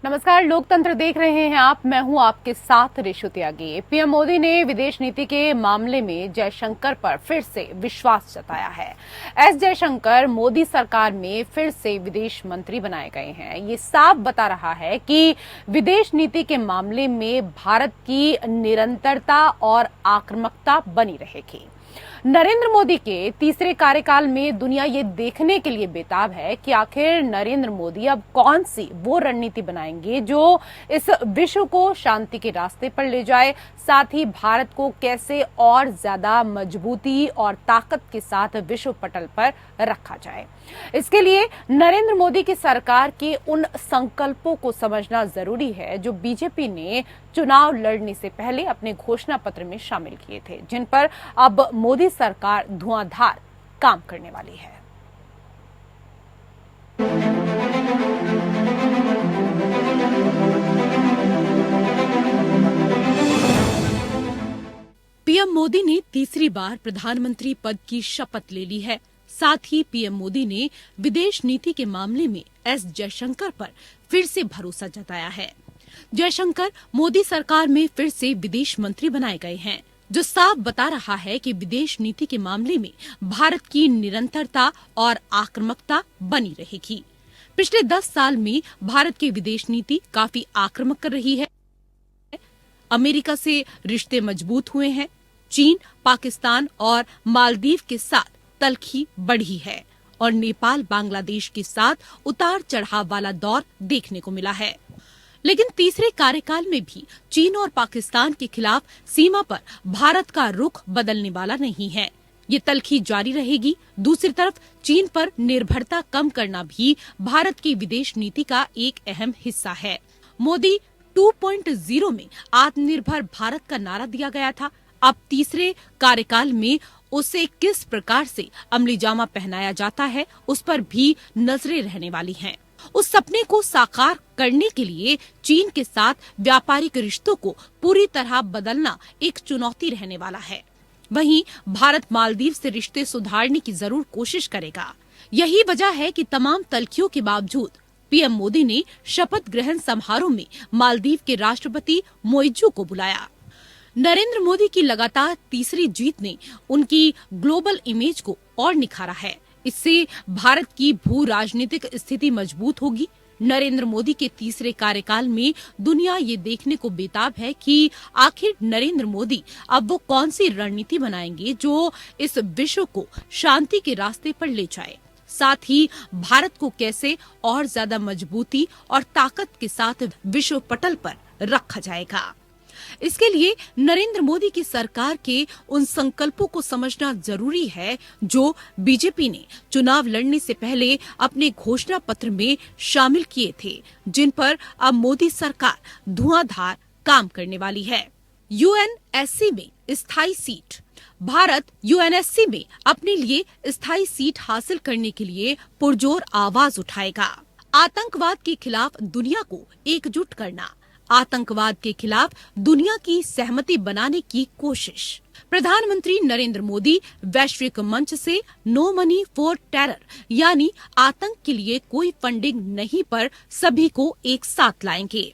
नमस्कार, लोकतंत्र देख रहे हैं आप। मैं हूं आपके साथ ऋषु त्यागी। पीएम मोदी ने विदेश नीति के मामले में जयशंकर पर फिर से विश्वास जताया है। एस जयशंकर मोदी सरकार में फिर से विदेश मंत्री बनाए गए हैं। ये साफ बता रहा है कि विदेश नीति के मामले में भारत की निरंतरता और आक्रामकता बनी रहेगी। नरेंद्र मोदी के तीसरे कार्यकाल में दुनिया ये देखने के लिए बेताब है कि आखिर नरेंद्र मोदी अब कौन सी वो रणनीति बनाएंगे जो इस विश्व को शांति के रास्ते पर ले जाए, साथ ही भारत को कैसे और ज्यादा मजबूती और ताकत के साथ विश्व पटल पर रखा जाए। इसके लिए नरेंद्र मोदी की सरकार के उन संकल्पों को समझना जरूरी है जो बीजेपी ने चुनाव लड़ने से पहले अपने घोषणा पत्र में शामिल किए थे, जिन पर अब मोदी सरकार धुआंधार काम करने वाली है। पीएम मोदी ने तीसरी बार प्रधानमंत्री पद की शपथ ले ली है। साथ ही पीएम मोदी ने विदेश नीति के मामले में एस जयशंकर पर फिर से भरोसा जताया है। जयशंकर मोदी सरकार में फिर से विदेश मंत्री बनाए गए हैं, जो साफ बता रहा है कि विदेश नीति के मामले में भारत की निरंतरता और आक्रामकता बनी रहेगी। पिछले 10 साल में भारत की विदेश नीति काफी आक्रामक कर रही है। अमेरिका से रिश्ते मजबूत हुए हैं। चीन, पाकिस्तान और मालदीव के साथ तल्खी बढ़ी है और नेपाल, बांग्लादेश के साथ उतार चढ़ाव वाला दौर देखने को मिला है। लेकिन तीसरे कार्यकाल में भी चीन और पाकिस्तान के खिलाफ सीमा पर भारत का रुख बदलने वाला नहीं है। ये तल्खी जारी रहेगी। दूसरी तरफ चीन पर निर्भरता कम करना भी भारत की विदेश नीति का एक अहम हिस्सा है। मोदी 2.0 में आत्मनिर्भर भारत का नारा दिया गया था। अब तीसरे कार्यकाल में उसे किस प्रकार से अमलीजामा पहनाया जाता है, उस पर भी नजरें रहने वाली हैं। उस सपने को साकार करने के लिए चीन के साथ व्यापारिक रिश्तों को पूरी तरह बदलना एक चुनौती रहने वाला है। वहीं भारत मालदीव से रिश्ते सुधारने की जरूर कोशिश करेगा। यही वजह है कि तमाम तल्खियों के बावजूद पीएम मोदी ने शपथ ग्रहण समारोह में मालदीव के राष्ट्रपति मोइजू को बुलाया। नरेंद्र मोदी की लगातार तीसरी जीत ने उनकी ग्लोबल इमेज को और निखारा है। इससे भारत की भू राजनीतिक स्थिति मजबूत होगी। नरेंद्र मोदी के तीसरे कार्यकाल में दुनिया ये देखने को बेताब है कि आखिर नरेंद्र मोदी अब वो कौन सी रणनीति बनाएंगे जो इस विश्व को शांति के रास्ते पर ले जाए, साथ ही भारत को कैसे और ज्यादा मजबूती और ताकत के साथ विश्व पटल पर रखा जाएगा। इसके लिए नरेंद्र मोदी की सरकार के उन संकल्पों को समझना जरूरी है जो बीजेपी ने चुनाव लड़ने से पहले अपने घोषणा पत्र में शामिल किए थे, जिन पर अब मोदी सरकार धुआंधार काम करने वाली है। यूएनएससी में स्थायी सीट। भारत यूएनएससी में अपने लिए स्थायी सीट हासिल करने के लिए पुरजोर आवाज उठाएगा। आतंकवाद के खिलाफ दुनिया को एकजुट करना, आतंकवाद के खिलाफ दुनिया की सहमति बनाने की कोशिश। प्रधानमंत्री नरेंद्र मोदी वैश्विक मंच से नो मनी फॉर टेरर यानी आतंक के लिए कोई फंडिंग नहीं पर सभी को एक साथ लाएंगे।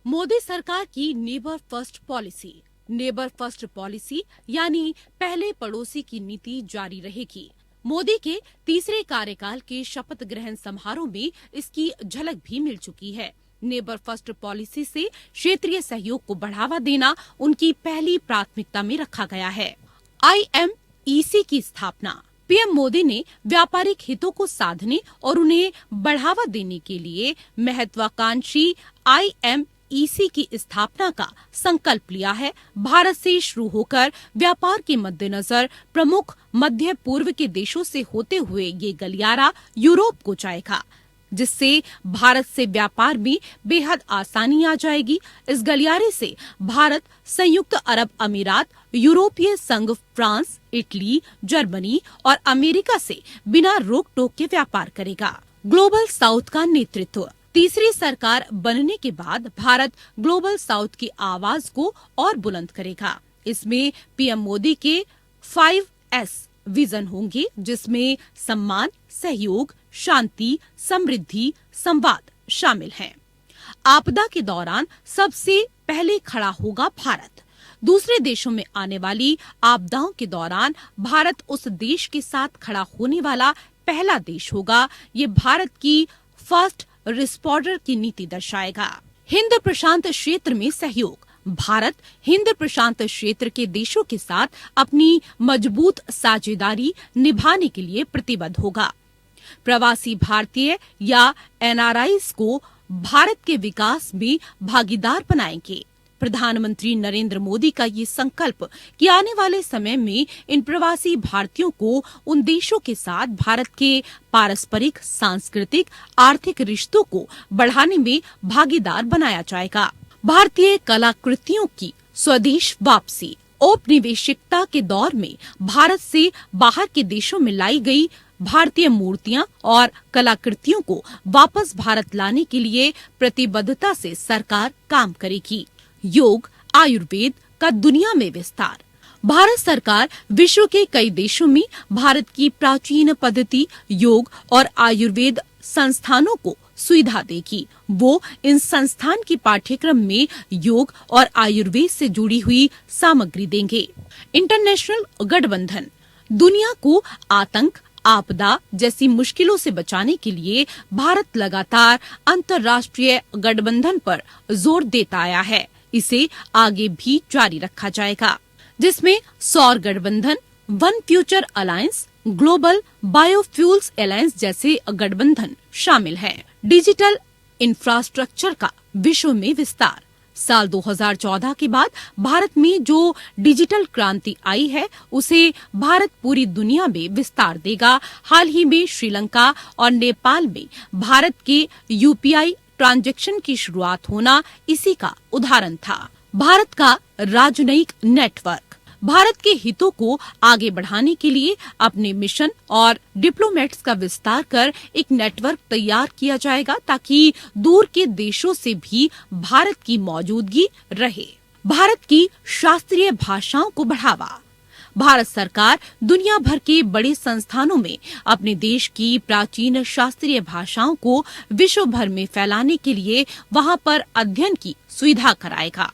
मोदी सरकार की neighbour first policy. Neighbour first policy यानी पहले पड़ोसी की नीति जारी रहेगी। मोदी के तीसरे कार्यकाल के शपथ ग्रहण समारोह में इसकी झलक भी मिल चुकी है। नेबर फर्स्ट पॉलिसी से क्षेत्रीय सहयोग को बढ़ावा देना उनकी पहली प्राथमिकता में रखा गया है। IMEC की स्थापना। पीएम मोदी ने व्यापारिक हितों को साधने और उन्हें बढ़ावा देने के लिए महत्वाकांक्षी IMEC की स्थापना का संकल्प लिया है। भारत से शुरू होकर व्यापार के मद्देनजर प्रमुख मध्य पूर्व के देशों से होते हुए ये गलियारा यूरोप को जाएगा, जिससे भारत से व्यापार में बेहद आसानी आ जाएगी। इस गलियारे से भारत संयुक्त अरब अमीरात, यूरोपीय संघ, फ्रांस, इटली, जर्मनी और अमेरिका से बिना रोक टोक के व्यापार करेगा। ग्लोबल साउथ का नेतृत्व। तीसरी सरकार बनने के बाद भारत ग्लोबल साउथ की आवाज को और बुलंद करेगा। इसमें पीएम मोदी के 5S विजन होंगे, जिसमें सम्मान, सहयोग, शांति, समृद्धि, संवाद शामिल हैं। आपदा के दौरान सबसे पहले खड़ा होगा भारत। दूसरे देशों में आने वाली आपदाओं के दौरान भारत उस देश के साथ खड़ा होने वाला पहला देश होगा। ये भारत की फर्स्ट रिस्पॉन्डर की नीति दर्शाएगा। हिंद प्रशांत क्षेत्र में सहयोग। भारत हिंद प्रशांत क्षेत्र के देशों के साथ अपनी मजबूत साझेदारी निभाने के लिए प्रतिबद्ध होगा। प्रवासी भारतीय या एनआरआईज को भारत के विकास में भागीदार बनाएंगे। प्रधानमंत्री नरेंद्र मोदी का ये संकल्प कि आने वाले समय में इन प्रवासी भारतीयों को उन देशों के साथ भारत के पारस्परिक, सांस्कृतिक, आर्थिक रिश्तों को बढ़ाने में भागीदार बनाया जाएगा। भारतीय कलाकृतियों की स्वदेश वापसी। औपनिवेशिकता के दौर में भारत से बाहर के देशों में लाई गई भारतीय मूर्तियां और कलाकृतियों को वापस भारत लाने के लिए प्रतिबद्धता से सरकार काम करेगी। योग आयुर्वेद का दुनिया में विस्तार। भारत सरकार विश्व के कई देशों में भारत की प्राचीन पद्धति योग और आयुर्वेद संस्थानों को सुविधा देगी। वो इन संस्थान की पाठ्यक्रम में योग और आयुर्वेद से जुड़ी हुई सामग्री देंगे। इंटरनेशनल गठबंधन। दुनिया को आतंक, आपदा जैसी मुश्किलों से बचाने के लिए भारत लगातार अंतर्राष्ट्रीय गठबंधन पर जोर देता आया है। इसे आगे भी जारी रखा जाएगा, जिसमें सौर गठबंधन, one future alliance, global biofuels alliance जैसे गठबंधन शामिल हैं। डिजिटल इंफ्रास्ट्रक्चर का विश्व में विस्तार। साल 2014 के बाद भारत में जो डिजिटल क्रांति आई है, उसे भारत पूरी दुनिया में विस्तार देगा। हाल ही में श्रीलंका और नेपाल में भारत के यूपीआई ट्रांजैक्शन की शुरुआत होना इसी का उदाहरण था। भारत का राजनयिक नेटवर्क। भारत के हितों को आगे बढ़ाने के लिए अपने मिशन और डिप्लोमेट्स का विस्तार कर एक नेटवर्क तैयार किया जाएगा ताकि दूर के देशों से भी भारत की मौजूदगी रहे। भारत की शास्त्रीय भाषाओं को बढ़ावा। भारत सरकार दुनिया भर के बड़े संस्थानों में अपने देश की प्राचीन शास्त्रीय भाषाओं को विश्व भर में फैलाने के लिए वहां पर अध्ययन की सुविधा कराएगा।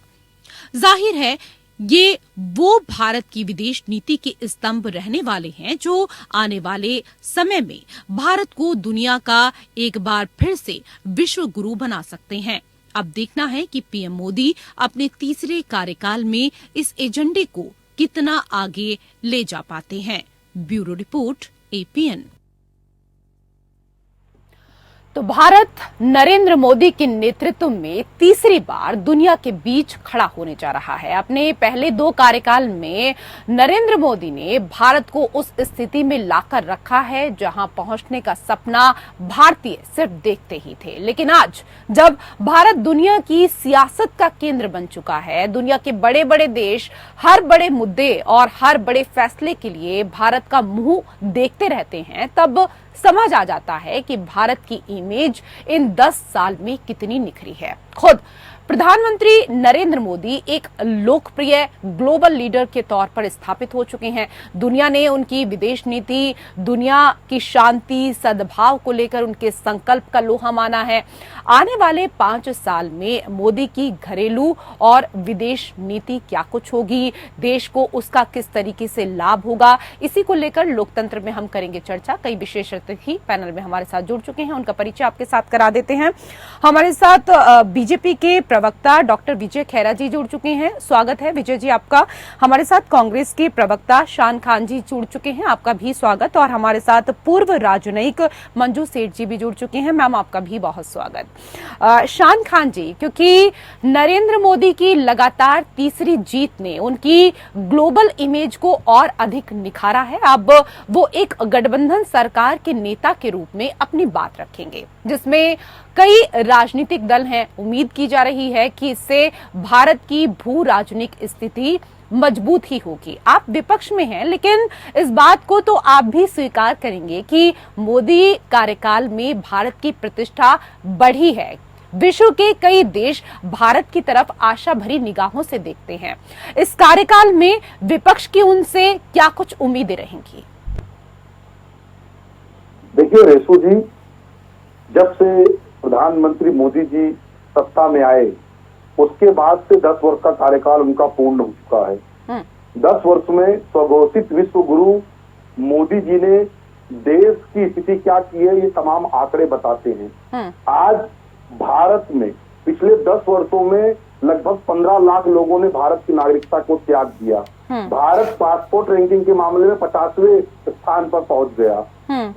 जाहिर है ये वो भारत की विदेश नीति के स्तंभ रहने वाले हैं जो आने वाले समय में भारत को दुनिया का एक बार फिर से विश्व गुरु बना सकते हैं। अब देखना है कि पीएम मोदी अपने तीसरे कार्यकाल में इस एजेंडे को कितना आगे ले जा पाते हैं। Bureau report, APN. तो भारत नरेंद्र मोदी के नेतृत्व में तीसरी बार दुनिया के बीच खड़ा होने जा रहा है। अपने पहले 2 कार्यकाल में नरेंद्र मोदी ने भारत को उस स्थिति में लाकर रखा है जहां पहुंचने का सपना भारतीय सिर्फ देखते ही थे। लेकिन आज जब भारत दुनिया की सियासत का केंद्र बन चुका है, दुनिया के बड़े बड़े देश हर बड़े मुद्दे और हर बड़े फैसले के लिए भारत का मुंह देखते रहते हैं, तब समझ आ जाता है कि भारत की इमेज इन 10 साल में कितनी निखरी है। खुद प्रधानमंत्री नरेंद्र मोदी एक लोकप्रिय ग्लोबल लीडर के तौर पर स्थापित हो चुके हैं। दुनिया ने उनकी विदेश नीति, दुनिया की शांति, सद्भाव को लेकर उनके संकल्प का लोहा माना है। आने वाले 5 साल में मोदी की घरेलू और विदेश नीति क्या कुछ होगी, देश को उसका किस तरीके से लाभ होगा, इसी को लेकर लोकतंत्र में हम करेंगे चर्चा। कई विशेष अतिथि पैनल में हमारे साथ जुड़ चुके हैं, उनका परिचय आपके साथ करा देते हैं। हमारे साथ बीजेपी के प्रवक्ता डॉक्टर विजय खेरा जी जुड़ चुके हैं, स्वागत है विजय जी आपका। हमारे साथ कांग्रेस के प्रवक्ता शान खान जी जुड़ चुके हैं, आपका भी स्वागत। और हमारे साथ पूर्व राजनयिक मंजू सेठ जी भी जुड़ चुके हैं, मैम आपका भी बहुत स्वागत। शान खान जी, क्योंकि नरेंद्र मोदी की लगातार तीसरी जीत ने उनकी ग्लोबल इमेज को और अधिक निखारा है। अब वो एक गठबंधन सरकार के नेता के रूप में अपनी बात रखेंगे, जिसमें कई राजनीतिक दल हैं। उम्मीद की जा रही है कि इससे भारत की भू राजनीतिक स्थिति मजबूत ही होगी। आप विपक्ष में हैं, लेकिन इस बात को तो आप भी स्वीकार करेंगे कि मोदी कार्यकाल में भारत की प्रतिष्ठा बढ़ी है। विश्व के कई देश भारत की तरफ आशा भरी निगाहों से देखते हैं। इस कार्यकाल में विपक्ष की उनसे क्या कुछ उम्मीदें रहेंगी? देखिए रेशु जी, जब से प्रधानमंत्री मोदी जी सत्ता में आए उसके बाद से 10 वर्ष का कार्यकाल उनका पूर्ण हो चुका है। 10 वर्ष में स्वघोषित विश्व गुरु मोदी जी ने देश की स्थिति क्या की है ये तमाम आंकड़े बताते हैं। आज भारत में पिछले 10 वर्षों में लगभग 15 लाख लोगों ने भारत की नागरिकता को त्याग दिया। भारत पासपोर्ट रैंकिंग के मामले में 50वें स्थान पर पहुंच गया।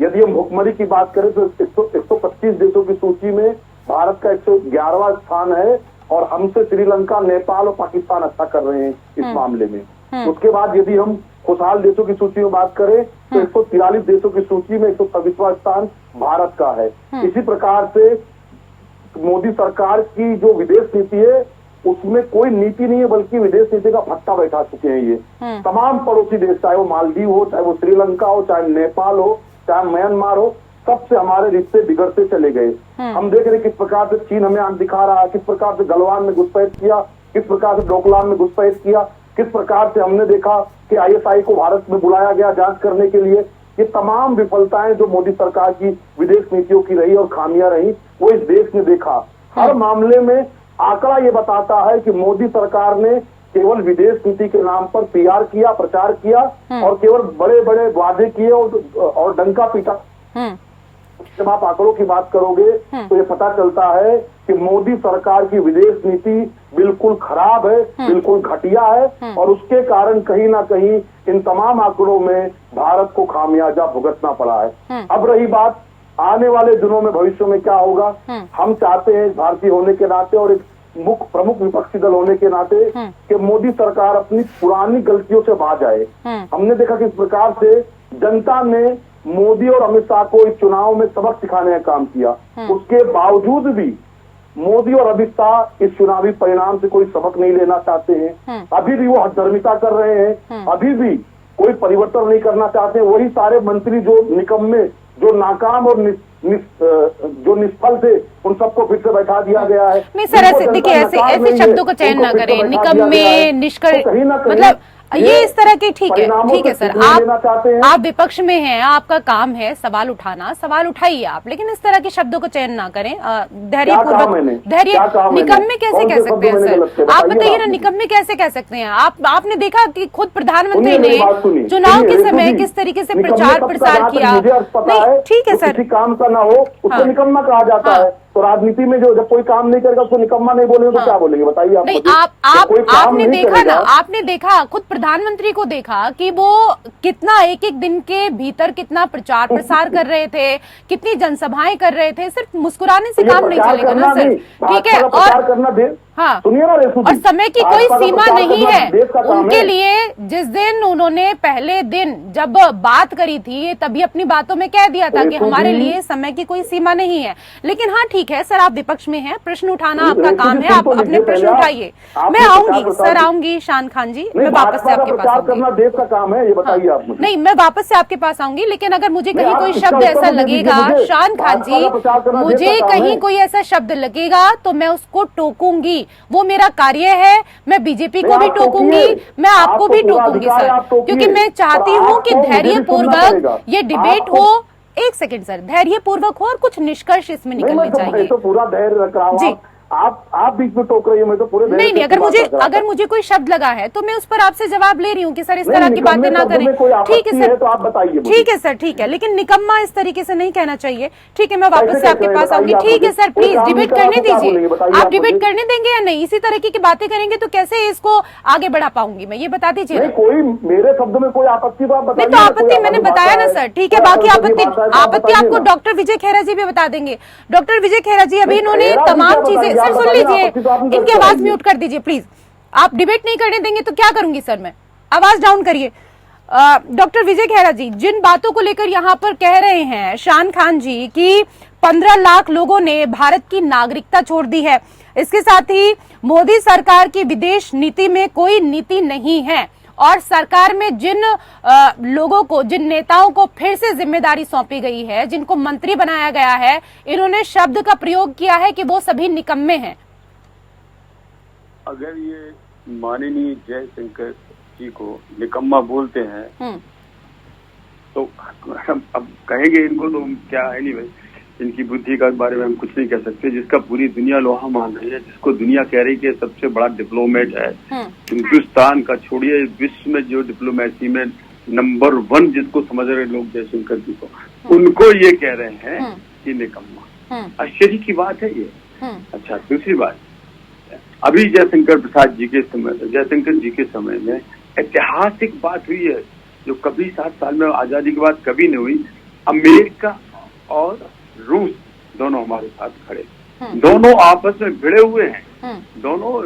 यदि हम भुखमरी की बात करें तो 125 देशों की सूची में भारत का 111वां स्थान है और हमसे श्रीलंका, नेपाल और पाकिस्तान अच्छा कर रहे हैं इस मामले में। उसके बाद यदि हम खुशहाल देशों की सूची में बात करें तो 143 देशों की सूची में 126वां स्थान भारत का है। इसी प्रकार से मोदी सरकार की जो विदेश नीति है उसमें कोई नीति नहीं है बल्कि विदेश नीति का भट्टा बैठा चुके हैं ये तमाम पड़ोसी देश, चाहे वो मालदीव हो, चाहे वो श्रीलंका हो, चाहे नेपाल हो, चाहे म्यांमार हो, सबसे हमारे रिश्ते बिगड़ते चले गए। हम देख रहे किस प्रकार से चीन हमें आंख दिखा रहा है, किस प्रकार से गलवान में घुसपैठ किया, किस प्रकार से डोकलाम में घुसपैठ किया, किस प्रकार से हमने देखा कि ISI को भारत में बुलाया गया जांच करने के लिए। ये तमाम विफलताएं जो मोदी सरकार की विदेश नीतियों की रही और खामियां रही वो इस देश ने देखा। हर मामले में आंकड़ा ये बताता है कि मोदी सरकार ने केवल विदेश नीति के नाम पर PR किया, प्रचार किया और केवल बड़े बड़े वादे किए और डंका पीटा। जब आप आंकड़ों की बात करोगे तो ये पता चलता है कि मोदी सरकार की विदेश नीति बिल्कुल खराब है, बिल्कुल घटिया है और उसके कारण कहीं ना कहीं इन तमाम आंकड़ों में भारत को खामियाजा भुगतना पड़ा है। अब रही बात आने वाले दिनों में भविष्य में क्या होगा, हम चाहते हैं भारतीय होने के नाते और एक प्रमुख विपक्षी दल होने के नाते कि मोदी सरकार अपनी पुरानी गलतियों से बाज आए। हमने देखा कि इस प्रकार से जनता ने मोदी और अमित शाह को इस चुनाव में सबक सिखाने का काम किया। उसके बावजूद भी मोदी और अमित शाह इस चुनावी परिणाम से कोई सबक नहीं लेना चाहते हैं। अभी भी वो हठधर्मिता कर रहे हैं, अभी भी कोई परिवर्तन नहीं करना चाहते। वही सारे मंत्री जो निकम्मे, जो नाकाम और जो निष्फल थे उन सबको फिर से बैठा दिया गया है। नहीं सर, ऐसे देखिए ऐसे शब्दों का चयन ना करें, निकम्मे, निष्कर्ष, मतलब ये इस तरह के ठीक है सर, आप विपक्ष में हैं, आपका काम है सवाल उठाना, सवाल उठाइए आप, लेकिन इस तरह के शब्दों का चयन ना करें। निकम्मे कैसे कह सकते हैं सर? आप बताइए ना, निकम्मे कैसे कह सकते हैं? आपने देखा कि खुद प्रधानमंत्री ने चुनाव के समय किस तरीके से प्रचार प्रसार किया। नहीं ठीक है सर, काम का ना हो उसको निकम्मा कहा जाता है। तो राजनीति में जो जब कोई काम नहीं करेगा उसको निकम्मा नहीं बोलेंगे तो क्या बोलेंगे बताइए आप? नहीं, आपने देखा ना, आपने देखा, खुद प्रधानमंत्री को देखा कि वो कितना एक एक दिन के भीतर कितना प्रचार प्रसार कर रहे थे, कितनी जनसभाएं कर रहे थे। सिर्फ मुस्कुराने से काम नहीं चलेगा ना सर, ठीक है? और हाँ, सुनिए ना, और समय की कोई सीमा नहीं है उनके लिए। जिस दिन उन्होंने पहले दिन जब बात करी थी तभी अपनी बातों में कह दिया था कि हमारे लिए समय की कोई सीमा नहीं है। लेकिन हाँ ठीक है सर, आप विपक्ष में हैं, प्रश्न उठाना आपका काम है, आप अपने प्रश्न उठाइए। मैं आऊंगी सर, आऊंगी शान खान जी, मैं वापस से आपके पास आऊंगी। देश का काम है ये बताइए आप मुझे। नहीं, मैं वापस से आपके पास आऊंगी, लेकिन अगर मुझे कहीं कोई शब्द ऐसा लगेगा, शान खान जी, मुझे कहीं कोई ऐसा शब्द लगेगा तो मैं उसको टोकूंगी। वो मेरा कार्य है। मैं बीजेपी को भी टोकूंगी, मैं आपको भी टोकूंगी सर, क्योंकि मैं चाहती हूँ कि धैर्यपूर्वक ये डिबेट हो। एक सेकंड सर, धैर्यपूर्वक हो और कुछ निष्कर्ष इसमें निकलने चाहिए। तो पूरा धैर्य रख रहा हूं जी। आप बीच में टोक रही है, मैं तो पूरे नहीं, अगर मुझे कोई शब्द लगा है तो मैं उस पर आपसे जवाब ले रही हूँ कि सर इस तरह की बातें ना करें। ठीक है सर, तो आप बताइए। ठीक है सर, ठीक है, लेकिन निकम्मा इस तरीके से नहीं कहना चाहिए। ठीक है, मैं वापस से आपके पास आऊंगी। ठीक है सर, प्लीज डिबेट करने दीजिए। आप डिबेट करने देंगे या नहीं? इसी तरीके की बातें करेंगे तो कैसे इसको आगे बढ़ा पाऊंगी मैं, ये बता दीजिए। कोई मेरे शब्द में कोई आपत्ति तो आप बताइए। नहीं तो आपत्ति मैंने बताया ना सर, ठीक है। बाकी आपत्ति आपको डॉक्टर विजय खेरा जी भी बता देंगे। डॉक्टर विजय खेरा जी अभी इन्होंने तमाम चीजें, सर सुन लीजिए, इनकी आवाज म्यूट कर दीजिए प्लीज। आप डिबेट नहीं करने देंगे तो क्या करूंगी सर मैं? आवाज डाउन करिए। डॉक्टर विजय खेरा जी जिन बातों को लेकर यहाँ पर कह रहे हैं शान खान जी कि 15 लाख लोगों ने भारत की नागरिकता छोड़ दी है, इसके साथ ही मोदी सरकार की विदेश नीति में कोई नीति नहीं है और सरकार में जिन लोगों को, जिन नेताओं को फिर से जिम्मेदारी सौंपी गई है, जिनको मंत्री बनाया गया है, इन्होंने शब्द का प्रयोग किया है कि वो सभी निकम्मे हैं। अगर ये माननीय जयशंकर जी को निकम्मा बोलते हैं तो अब कहेंगे इनको तो क्या है नहीं भाई, इनकी बुद्धि का बारे में हम कुछ नहीं कह सकते, जिसका पूरी दुनिया लोहा मान रही है, जिसको दुनिया कह रही है कि सबसे बड़ा डिप्लोमेट है हिंदुस्तान का, छोड़िए विश्व में जो डिप्लोमेसी में नंबर 1 जिसको समझ रहे लोग जयशंकर जी को, उनको ये कह रहे हैं कि निकम्मा। आश्चर्य की बात है ये। अच्छा, दूसरी बात, अभी जयशंकर जी के समय में ऐतिहासिक बात हुई है जो कभी 7 साल में आजादी के बाद कभी नहीं हुई। अमेरिका और रूस दोनों हमारे साथ खड़े, दोनों आपस में भिड़े हुए हैं, दोनों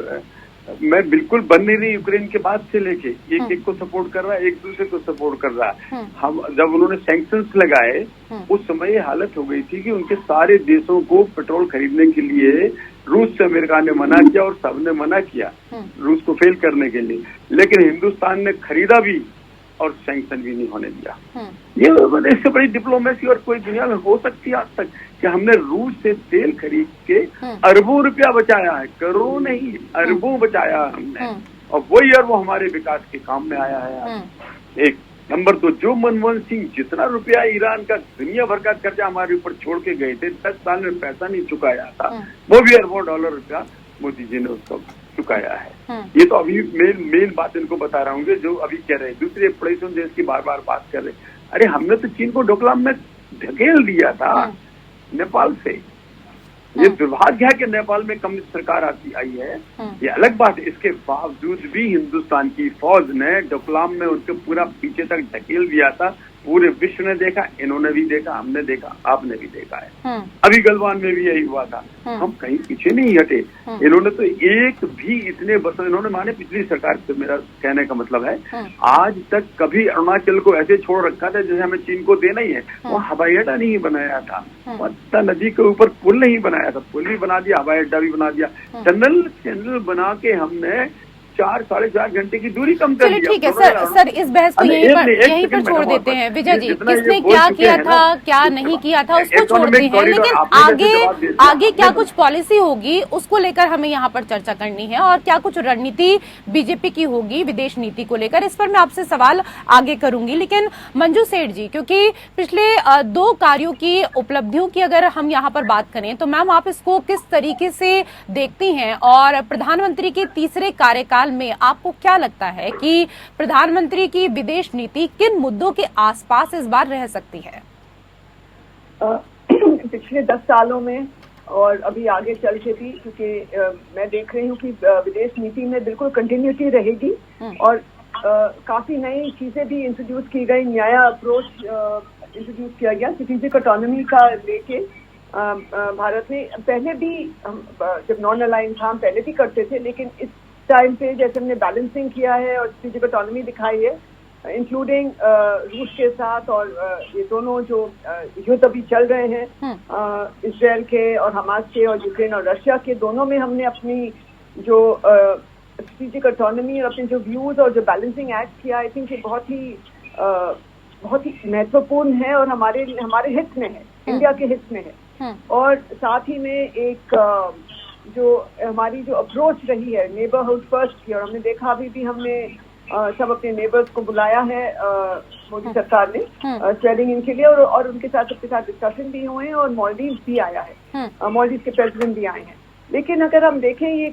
मैं बिल्कुल बन नहीं रही यूक्रेन के बाद से लेके एक को सपोर्ट कर रहा है, एक दूसरे को सपोर्ट कर रहा है। हम जब उन्होंने सैंक्शंस लगाए उस समय ये हालत हो गई थी कि उनके सारे देशों को पेट्रोल खरीदने के लिए रूस से अमेरिका ने मना किया और सबने मना किया रूस को फेल करने के लिए, लेकिन हिंदुस्तान ने खरीदा भी और सैंक्शन भी नहीं होने दिया। ये इससे बड़ी डिप्लोमेसी और कोई दुनिया में हो सकती है आज तक कि हमने रूस से तेल खरीद के अरबों रुपया बचाया है, करोड़ों नहीं अरबों बचाया है हमने, और वही अरब हमारे विकास के काम में आया है। एक नंबर 2, जो मनमोहन सिंह जितना रुपया ईरान का दुनिया भर का कर्जा हमारे ऊपर छोड़ के गए थे, 10 साल में पैसा नहीं चुकाया था, वो भी अरबों डॉलर रुपया मोदी जी ने उसको चुकाया है। ये तो अभी मेन बात इनको बता रहा हूँ जो अभी कह रहे हैं। दूसरे पड़ोसी देश की बार बार बात कर रहे, अरे हमने तो चीन को डोकलाम में ढकेल दिया था नेपाल से। ये दुर्भाग्य है कि नेपाल में कम्युनिस्ट सरकार आई है, ये अलग बात है। इसके बावजूद भी हिंदुस्तान की फौज ने डोकलाम में उनके पूरा पीछे तक ढकेल दिया था। पूरे विश्व ने देखा, इन्होंने भी देखा, हमने देखा, आपने भी देखा है। अभी गलवान में भी यही हुआ था। हम कहीं पीछे नहीं हटे। इन्होंने तो एक भी इतने वर्षों इन्होंने माने पिछली सरकार से, मेरा कहने का मतलब है आज तक कभी अरुणाचल को ऐसे छोड़ रखा था जैसे हमें चीन को देना ही है। वो हवाई अड्डा नहीं बनाया था, पत्ता नदी के ऊपर पुल नहीं बनाया था, पुल भी बना दिया, हवाई अड्डा भी बना दिया, टनल बना के हमने 4-4.5 घंटे की दूरी कम कर दिया। ठीक है सर इस बहस को यहीं पर छोड़ देते हैं। विजय जी, किसने क्या किया था क्या नहीं किया था उसको छोड़ते हैं, लेकिन आगे क्या कुछ पॉलिसी होगी उसको लेकर हमें यहाँ पर चर्चा करनी है, और क्या कुछ रणनीति बीजेपी की होगी विदेश नीति को लेकर, इस पर मैं आपसे सवाल आगे करूंगी। लेकिन मंजू सेठ जी, क्योंकि पिछले 2 कार्यों की उपलब्धियों की अगर हम यहाँ पर बात करें तो मैम आप इसको किस तरीके से देखती हैं, और प्रधानमंत्री के तीसरे कार्यकाल में आपको क्या लगता है कि प्रधानमंत्री की विदेश नीति किन मुद्दों के आसपास इस बार रह सकती है? पिछले 10 सालों में और अभी आगे चल के भी, क्योंकि मैं देख रही हूँ कि विदेश नीति में बिल्कुल कंटिन्यूटी रहेगी और काफी नई चीजें भी इंट्रोड्यूस की गई, नया अप्रोच इंट्रोड्यूस किया गया स्ट्रेटेजिक ऑटोनॉमी का लेके। भारत ने पहले भी जब नॉन अलाइन था हम पहले भी करते थे, लेकिन इस टाइम पे जैसे हमने बैलेंसिंग किया है और स्ट्रेटेजिक ऑटोनॉमी दिखाई है, इंक्लूडिंग रूस के साथ, और ये दोनों जो युद्ध अभी चल रहे हैं इजराइल के और हमास के और यूक्रेन और रशिया के, दोनों में हमने अपनी जो स्ट्रेटेजिक ऑटोनॉमी और अपने जो व्यूज और जो बैलेंसिंग एक्ट किया, आई थिंक ये बहुत ही महत्वपूर्ण है और हमारे हित में है, इंडिया के हित में है। और साथ ही में एक जो हमारी जो अप्रोच रही है नेबरहुड फर्स्ट की, और हमने देखा अभी भी हमने सब अपने नेबर्स को बुलाया है मोदी सरकार ने स्वेलिंग इन के लिए, और उनके साथ सबके साथ डिस्कशन भी हुए हैं और मालदीव्स भी आया है, मालदीव्स के प्रेसिडेंट भी आए हैं। लेकिन अगर हम देखें ये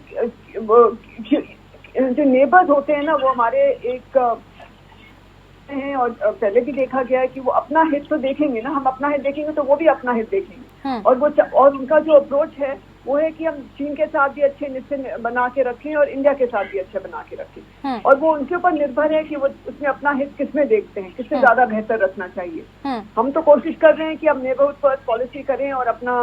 जो नेबर्स होते हैं ना, वो हमारे एक हैं, और पहले भी देखा गया है कि वो अपना हित तो देखेंगे ना, हम अपना हित देखेंगे तो वो भी अपना हित देखेंगे, और उनका जो अप्रोच है वो है कि हम चीन के साथ भी अच्छे निश्चय बना के रखें और इंडिया के साथ भी अच्छे बना के रखें, और वो उनके ऊपर निर्भर है कि वो उसमें अपना हित किसमें देखते हैं, किससे ज्यादा बेहतर रखना चाहिए। हम तो कोशिश कर रहे हैं कि हम नेबरहुड फर्स्ट पॉलिसी करें और अपना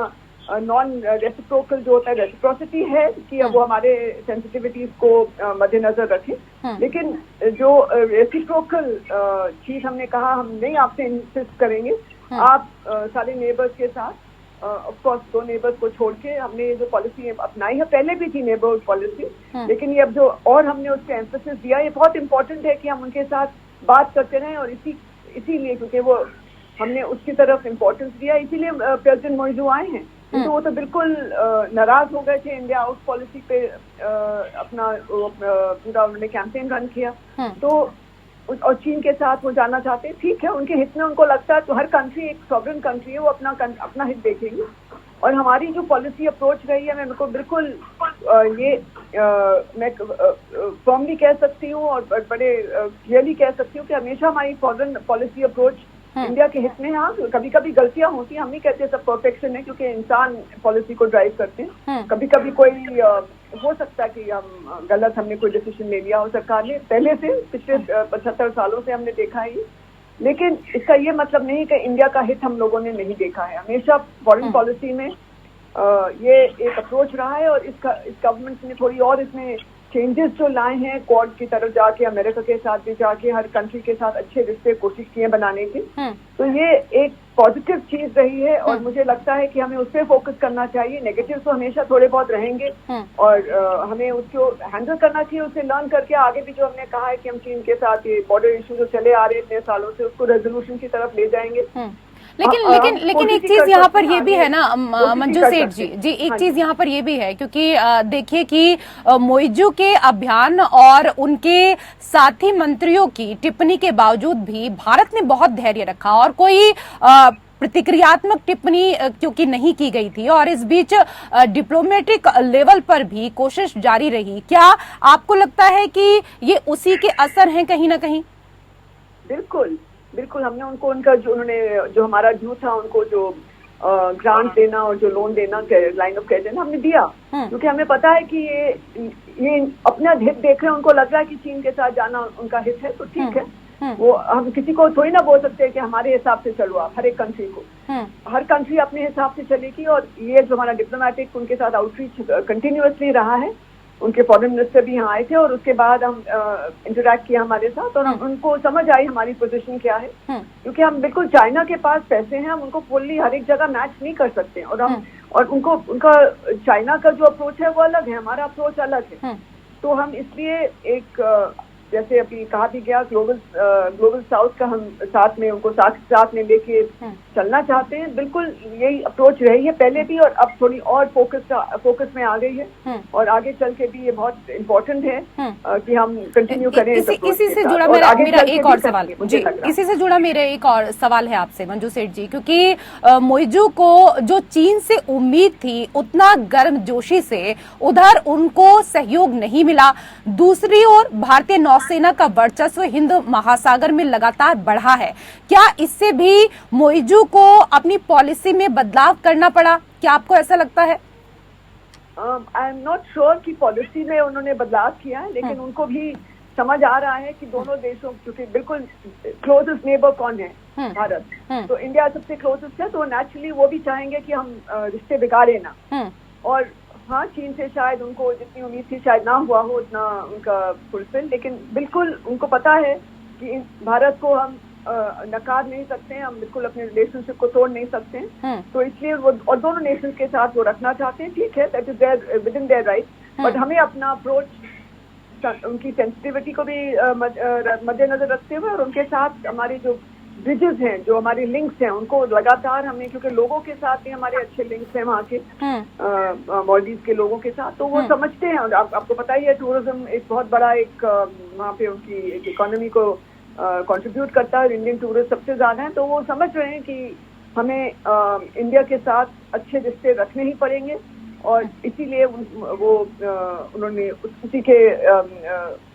नॉन रेसिप्रोकल जो होता है, रेसिप्रोसिटी है कि वो हमारे सेंसिटिविटीज को मद्देनजर रखें, लेकिन जो रेसिप्रोकल चीज हमने कहा हम नहीं आपसे इंसिस्ट करेंगे, आप सारे नेबर्स के साथ, ऑफ कोर्स 2 नेबर्स को छोड़ के हमने ये जो पॉलिसी अपनाई है, पहले भी थी नेबरहुड पॉलिसी, लेकिन ये अब जो और हमने उस पर एम्फेसिस दिया, ये बहुत इंपॉर्टेंट है कि हम उनके साथ बात करते रहें, और इसीलिए क्योंकि वो हमने उसकी तरफ इम्पोर्टेंस दिया, इसीलिए प्रेसिडेंट मोइजू आए हैं। तो वो तो बिल्कुल नाराज हो गए थे इंडिया आउट पॉलिसी पे, अपना पूरा उन्होंने कैंपेन रन किया, तो और चीन के साथ वो जाना चाहते हैं, ठीक है, उनके हित में उनको लगता है, तो हर कंट्री एक सॉवरेन कंट्री है, वो अपना हित देखेंगे। और हमारी जो पॉलिसी अप्रोच रही है, मैं उनको बिल्कुल मैं फर्मली कह सकती हूँ और बड़े क्लियरली कह सकती हूँ कि हमेशा हमारी फॉरेन पॉलिसी अप्रोच इंडिया के हित में। हाँ, कभी कभी गलतियां होती हैं, हम नहीं कहते सब परफेक्शन है, क्योंकि इंसान पॉलिसी को ड्राइव करते हैं। कभी कभी कोई हो सकता है कि हम गलत हमने कोई डिसीजन ले लिया हो सरकार ने, पहले से पिछले 75 सालों से हमने देखा है ये। लेकिन इसका ये मतलब नहीं कि इंडिया का हित हम लोगों ने नहीं देखा है। हमेशा फॉरेन पॉलिसी में ये एक अप्रोच रहा है, और इस गवर्नमेंट ने थोड़ी और इसमें चेंजेस जो लाए हैं, क्वाड की तरफ जाके, अमेरिका के साथ भी जाके, हर कंट्री के साथ अच्छे रिश्ते कोशिश किए बनाने की। तो ये एक पॉजिटिव चीज रही है, और मुझे लगता है कि हमें उस पर फोकस करना चाहिए। नेगेटिव तो हमेशा थोड़े बहुत रहेंगे, और हमें उसको हैंडल करना चाहिए, उससे लर्न करके आगे भी जो हमने कहा है कि हम चीन के साथ ये बॉर्डर इशू जो चले आ रहे हैं इतने सालों से, उसको रेजोल्यूशन की तरफ ले जाएंगे। लेकिन एक चीज यहाँ पर ये भी है ना मंजू सेठ जी, एक चीज यहाँ पर ये भी है, क्योंकि देखिए कि मोइजू के अभियान और उनके साथी मंत्रियों की टिप्पणी के बावजूद भी भारत ने बहुत धैर्य रखा, और कोई प्रतिक्रियात्मक टिप्पणी क्योंकि नहीं की गई थी, और इस बीच डिप्लोमेटिक लेवल पर भी कोशिश जारी रही। क्या आपको लगता है कि ये उसी के असर हैं कहीं ना कहीं? बिल्कुल हमने उनको उनका जो हमारा ड्यू था, उनको जो ग्रांट देना और जो लोन देना, लाइन ऑफ क्रेडिट हमने दिया, क्योंकि हमें पता है कि ये अपना हित देख रहे हैं। उनको लग रहा है कि चीन के साथ जाना उनका हित है, तो ठीक है। वो हम किसी को थोड़ी ना बोल सकते हैं कि हमारे हिसाब से चलो आप। हर एक कंट्री को, हर कंट्री अपने हिसाब से चलेगी, और ये जो हमारा डिप्लोमेटिक उनके साथ आउटरीच कंटिन्यूअसली रहा है। उनके फॉरेन मिनिस्टर भी यहाँ आए थे, और उसके बाद हम इंटरैक्ट किया हमारे साथ, और उनको समझ आई हमारी पोजीशन क्या है। क्योंकि हम बिल्कुल, चाइना के पास पैसे हैं, हम उनको फुल्ली हर एक जगह मैच नहीं कर सकते, और उनका चाइना का जो अप्रोच है वो अलग है, हमारा अप्रोच अलग है। तो हम इसलिए एक जैसे अभी कहा भी गया, ग्लोबल साउथ का हम साथ में उनको साथ में लेके चलना चाहते हैं। बिल्कुल यही अप्रोच रही है पहले भी, और अब थोड़ी और फोकस में आ गई है, और आगे चल के भी ये बहुत इम्पोर्टेंट है कि हम कंटिन्यू करें। इसी से जुड़ा मेरा एक और सवाल जी, इसी से जुड़ा मेरा एक और सवाल है आपसे मंजू सेठ जी, क्योंकि मोइजू को जो चीन से उम्मीद थी उतना गर्मजोशी से उधर उनको सहयोग नहीं मिला। दूसरी ओर भारतीय नौसेना का वर्चस्व हिंद महासागर में लगातार बढ़ा है। क्या इससे भी मोइजू को अपनी पॉलिसी में बदलाव करना पड़ा? क्या आपको ऐसा लगता है? आई एम नॉट श्योर कि पॉलिसी में उन्होंने बदलाव किया है, लेकिन उनको भी समझ आ रहा है कि दोनों देशों, क्योंकि बिल्कुल क्लोजेस्ट नेबर कौन है? भारत। तो इंडिया सबसे क्लोजेस्ट है, तो नेचुरली वो भी चाहेंगे कि हम रिश्ते बिगाड़े ना। और हाँ, चीन से शायद उनको जितनी उम्मीद थी शायद ना हुआ हो उतना उनका फुलफिल, लेकिन बिल्कुल उनको पता है कि भारत को हम नकार नहीं सकते हैं, हम बिल्कुल अपने रिलेशनशिप को तोड़ नहीं सकते हैं। तो इसलिए वो, और दोनों नेशंस के साथ वो रखना चाहते हैं, ठीक है, that is their within their right. But हमें अपना अप्रोच उनकी सेंसिटिविटी को भी मद्देनजर रखते हुए, और उनके साथ हमारे जो ब्रिजेस हैं, जो हमारे लिंक्स हैं, उनको लगातार हमने, क्योंकि लोगों के साथ भी हमारे अच्छे लिंक्स हैं वहाँ के मालदीव के लोगों के साथ, तो वो समझते हैं। और आपको पता ही है, टूरिज्म एक बहुत बड़ा एक वहाँ पे उनकी एक इकोनॉमी को कंट्रीब्यूट करता है, इंडियन टूरिस्ट सबसे ज्यादा है। तो वो समझ रहे हैं कि हमें इंडिया के साथ अच्छे रिश्ते रखने ही पड़ेंगे, और इसीलिए वो उन्होंने उसी के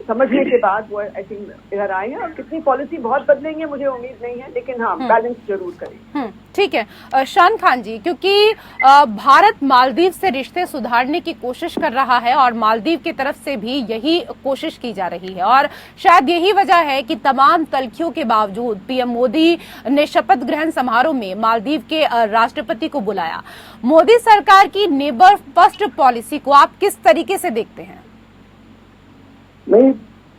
समझने के बाद वो आई थिंक इधर आए हैं। और कितनी पॉलिसी बहुत बदलेंगे मुझे उम्मीद नहीं है, लेकिन हाँ, बैलेंस जरूर करें। ठीक है शान खान जी, क्योंकि भारत मालदीव से रिश्ते सुधारने की कोशिश कर रहा है, और मालदीव की तरफ से भी यही कोशिश की जा रही है, और शायद यही वजह है कि तमाम तल्खियों के बावजूद पीएम मोदी ने शपथ ग्रहण समारोह में मालदीव के राष्ट्रपति को बुलाया। मोदी सरकार की नेबर फर्स्ट पॉलिसी को आप किस तरीके से देखते हैं? नहीं,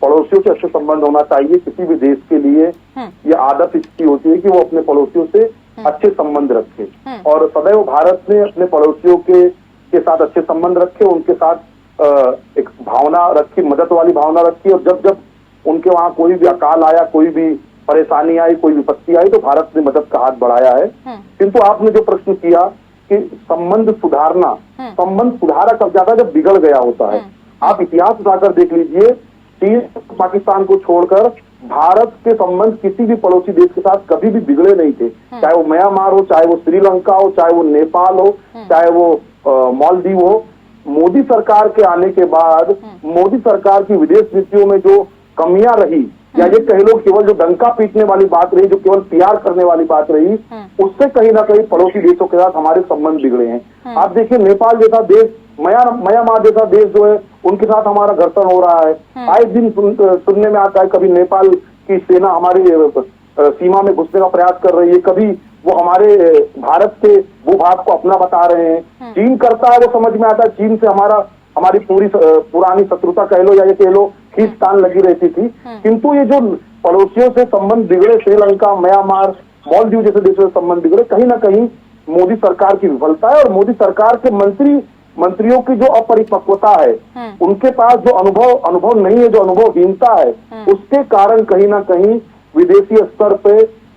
पड़ोसियों से अच्छे संबंध होना चाहिए। किसी भी देश के लिए ये आदत इसकी होती है कि वो अपने पड़ोसियों से अच्छे संबंध रखे, और सदैव भारत ने अपने पड़ोसियों के साथ अच्छे संबंध रखे, उनके साथ एक भावना रखी, मदद वाली भावना रखी। और जब जब उनके वहाँ कोई भी अकाल आया, कोई भी परेशानी आई, कोई विपत्ति आई, तो भारत ने मदद का हाथ बढ़ाया है। किंतु आपने जो प्रश्न किया कि संबंध सुधारना, संबंध सुधारा कब जाता है? जब बिगड़ गया होता है। आप इतिहास उठाकर देख लीजिए, चीन पाकिस्तान को छोड़कर भारत के संबंध किसी भी पड़ोसी देश के साथ कभी भी बिगड़े नहीं थे, चाहे वो म्यांमार हो, चाहे वो श्रीलंका हो, चाहे वो नेपाल हो, चाहे वो मालदीव हो। मोदी सरकार के आने के बाद मोदी सरकार की विदेश नीतियों में जो कमियां रही, या ये कह लो केवल जो डंका पीटने वाली बात रही, जो केवल PR करने वाली बात रही, उससे कहीं ना कहीं पड़ोसी देशों के साथ हमारे संबंध बिगड़े हैं। आप देखिए नेपाल जैसा देश, म्यांमार जैसा देश जो है, उनके साथ हमारा घर्षण हो रहा है। आए दिन सुनने में आता है कभी नेपाल की सेना हमारी सीमा में घुसने का प्रयास कर रही है, कभी वो हमारे भारत के भूभाग को अपना बता रहे हैं। चीन करता है वो समझ में आता है, चीन से हमारी पुरानी शत्रुता कह लो या ये कह लो खींचतान लगी रहती थी। किंतु ये जो पड़ोसियों से संबंध बिगड़े, श्रीलंका, म्यांमार, मालदीव जैसे देशों से संबंध बिगड़े, कहीं ना कहीं मोदी सरकार की विफलता है। और मोदी सरकार के मंत्रियों की जो अपरिपक्वता है, उनके पास जो अनुभव नहीं है, जो अनुभवहीनता है, उसके कारण कहीं ना कहीं विदेशी स्तर पे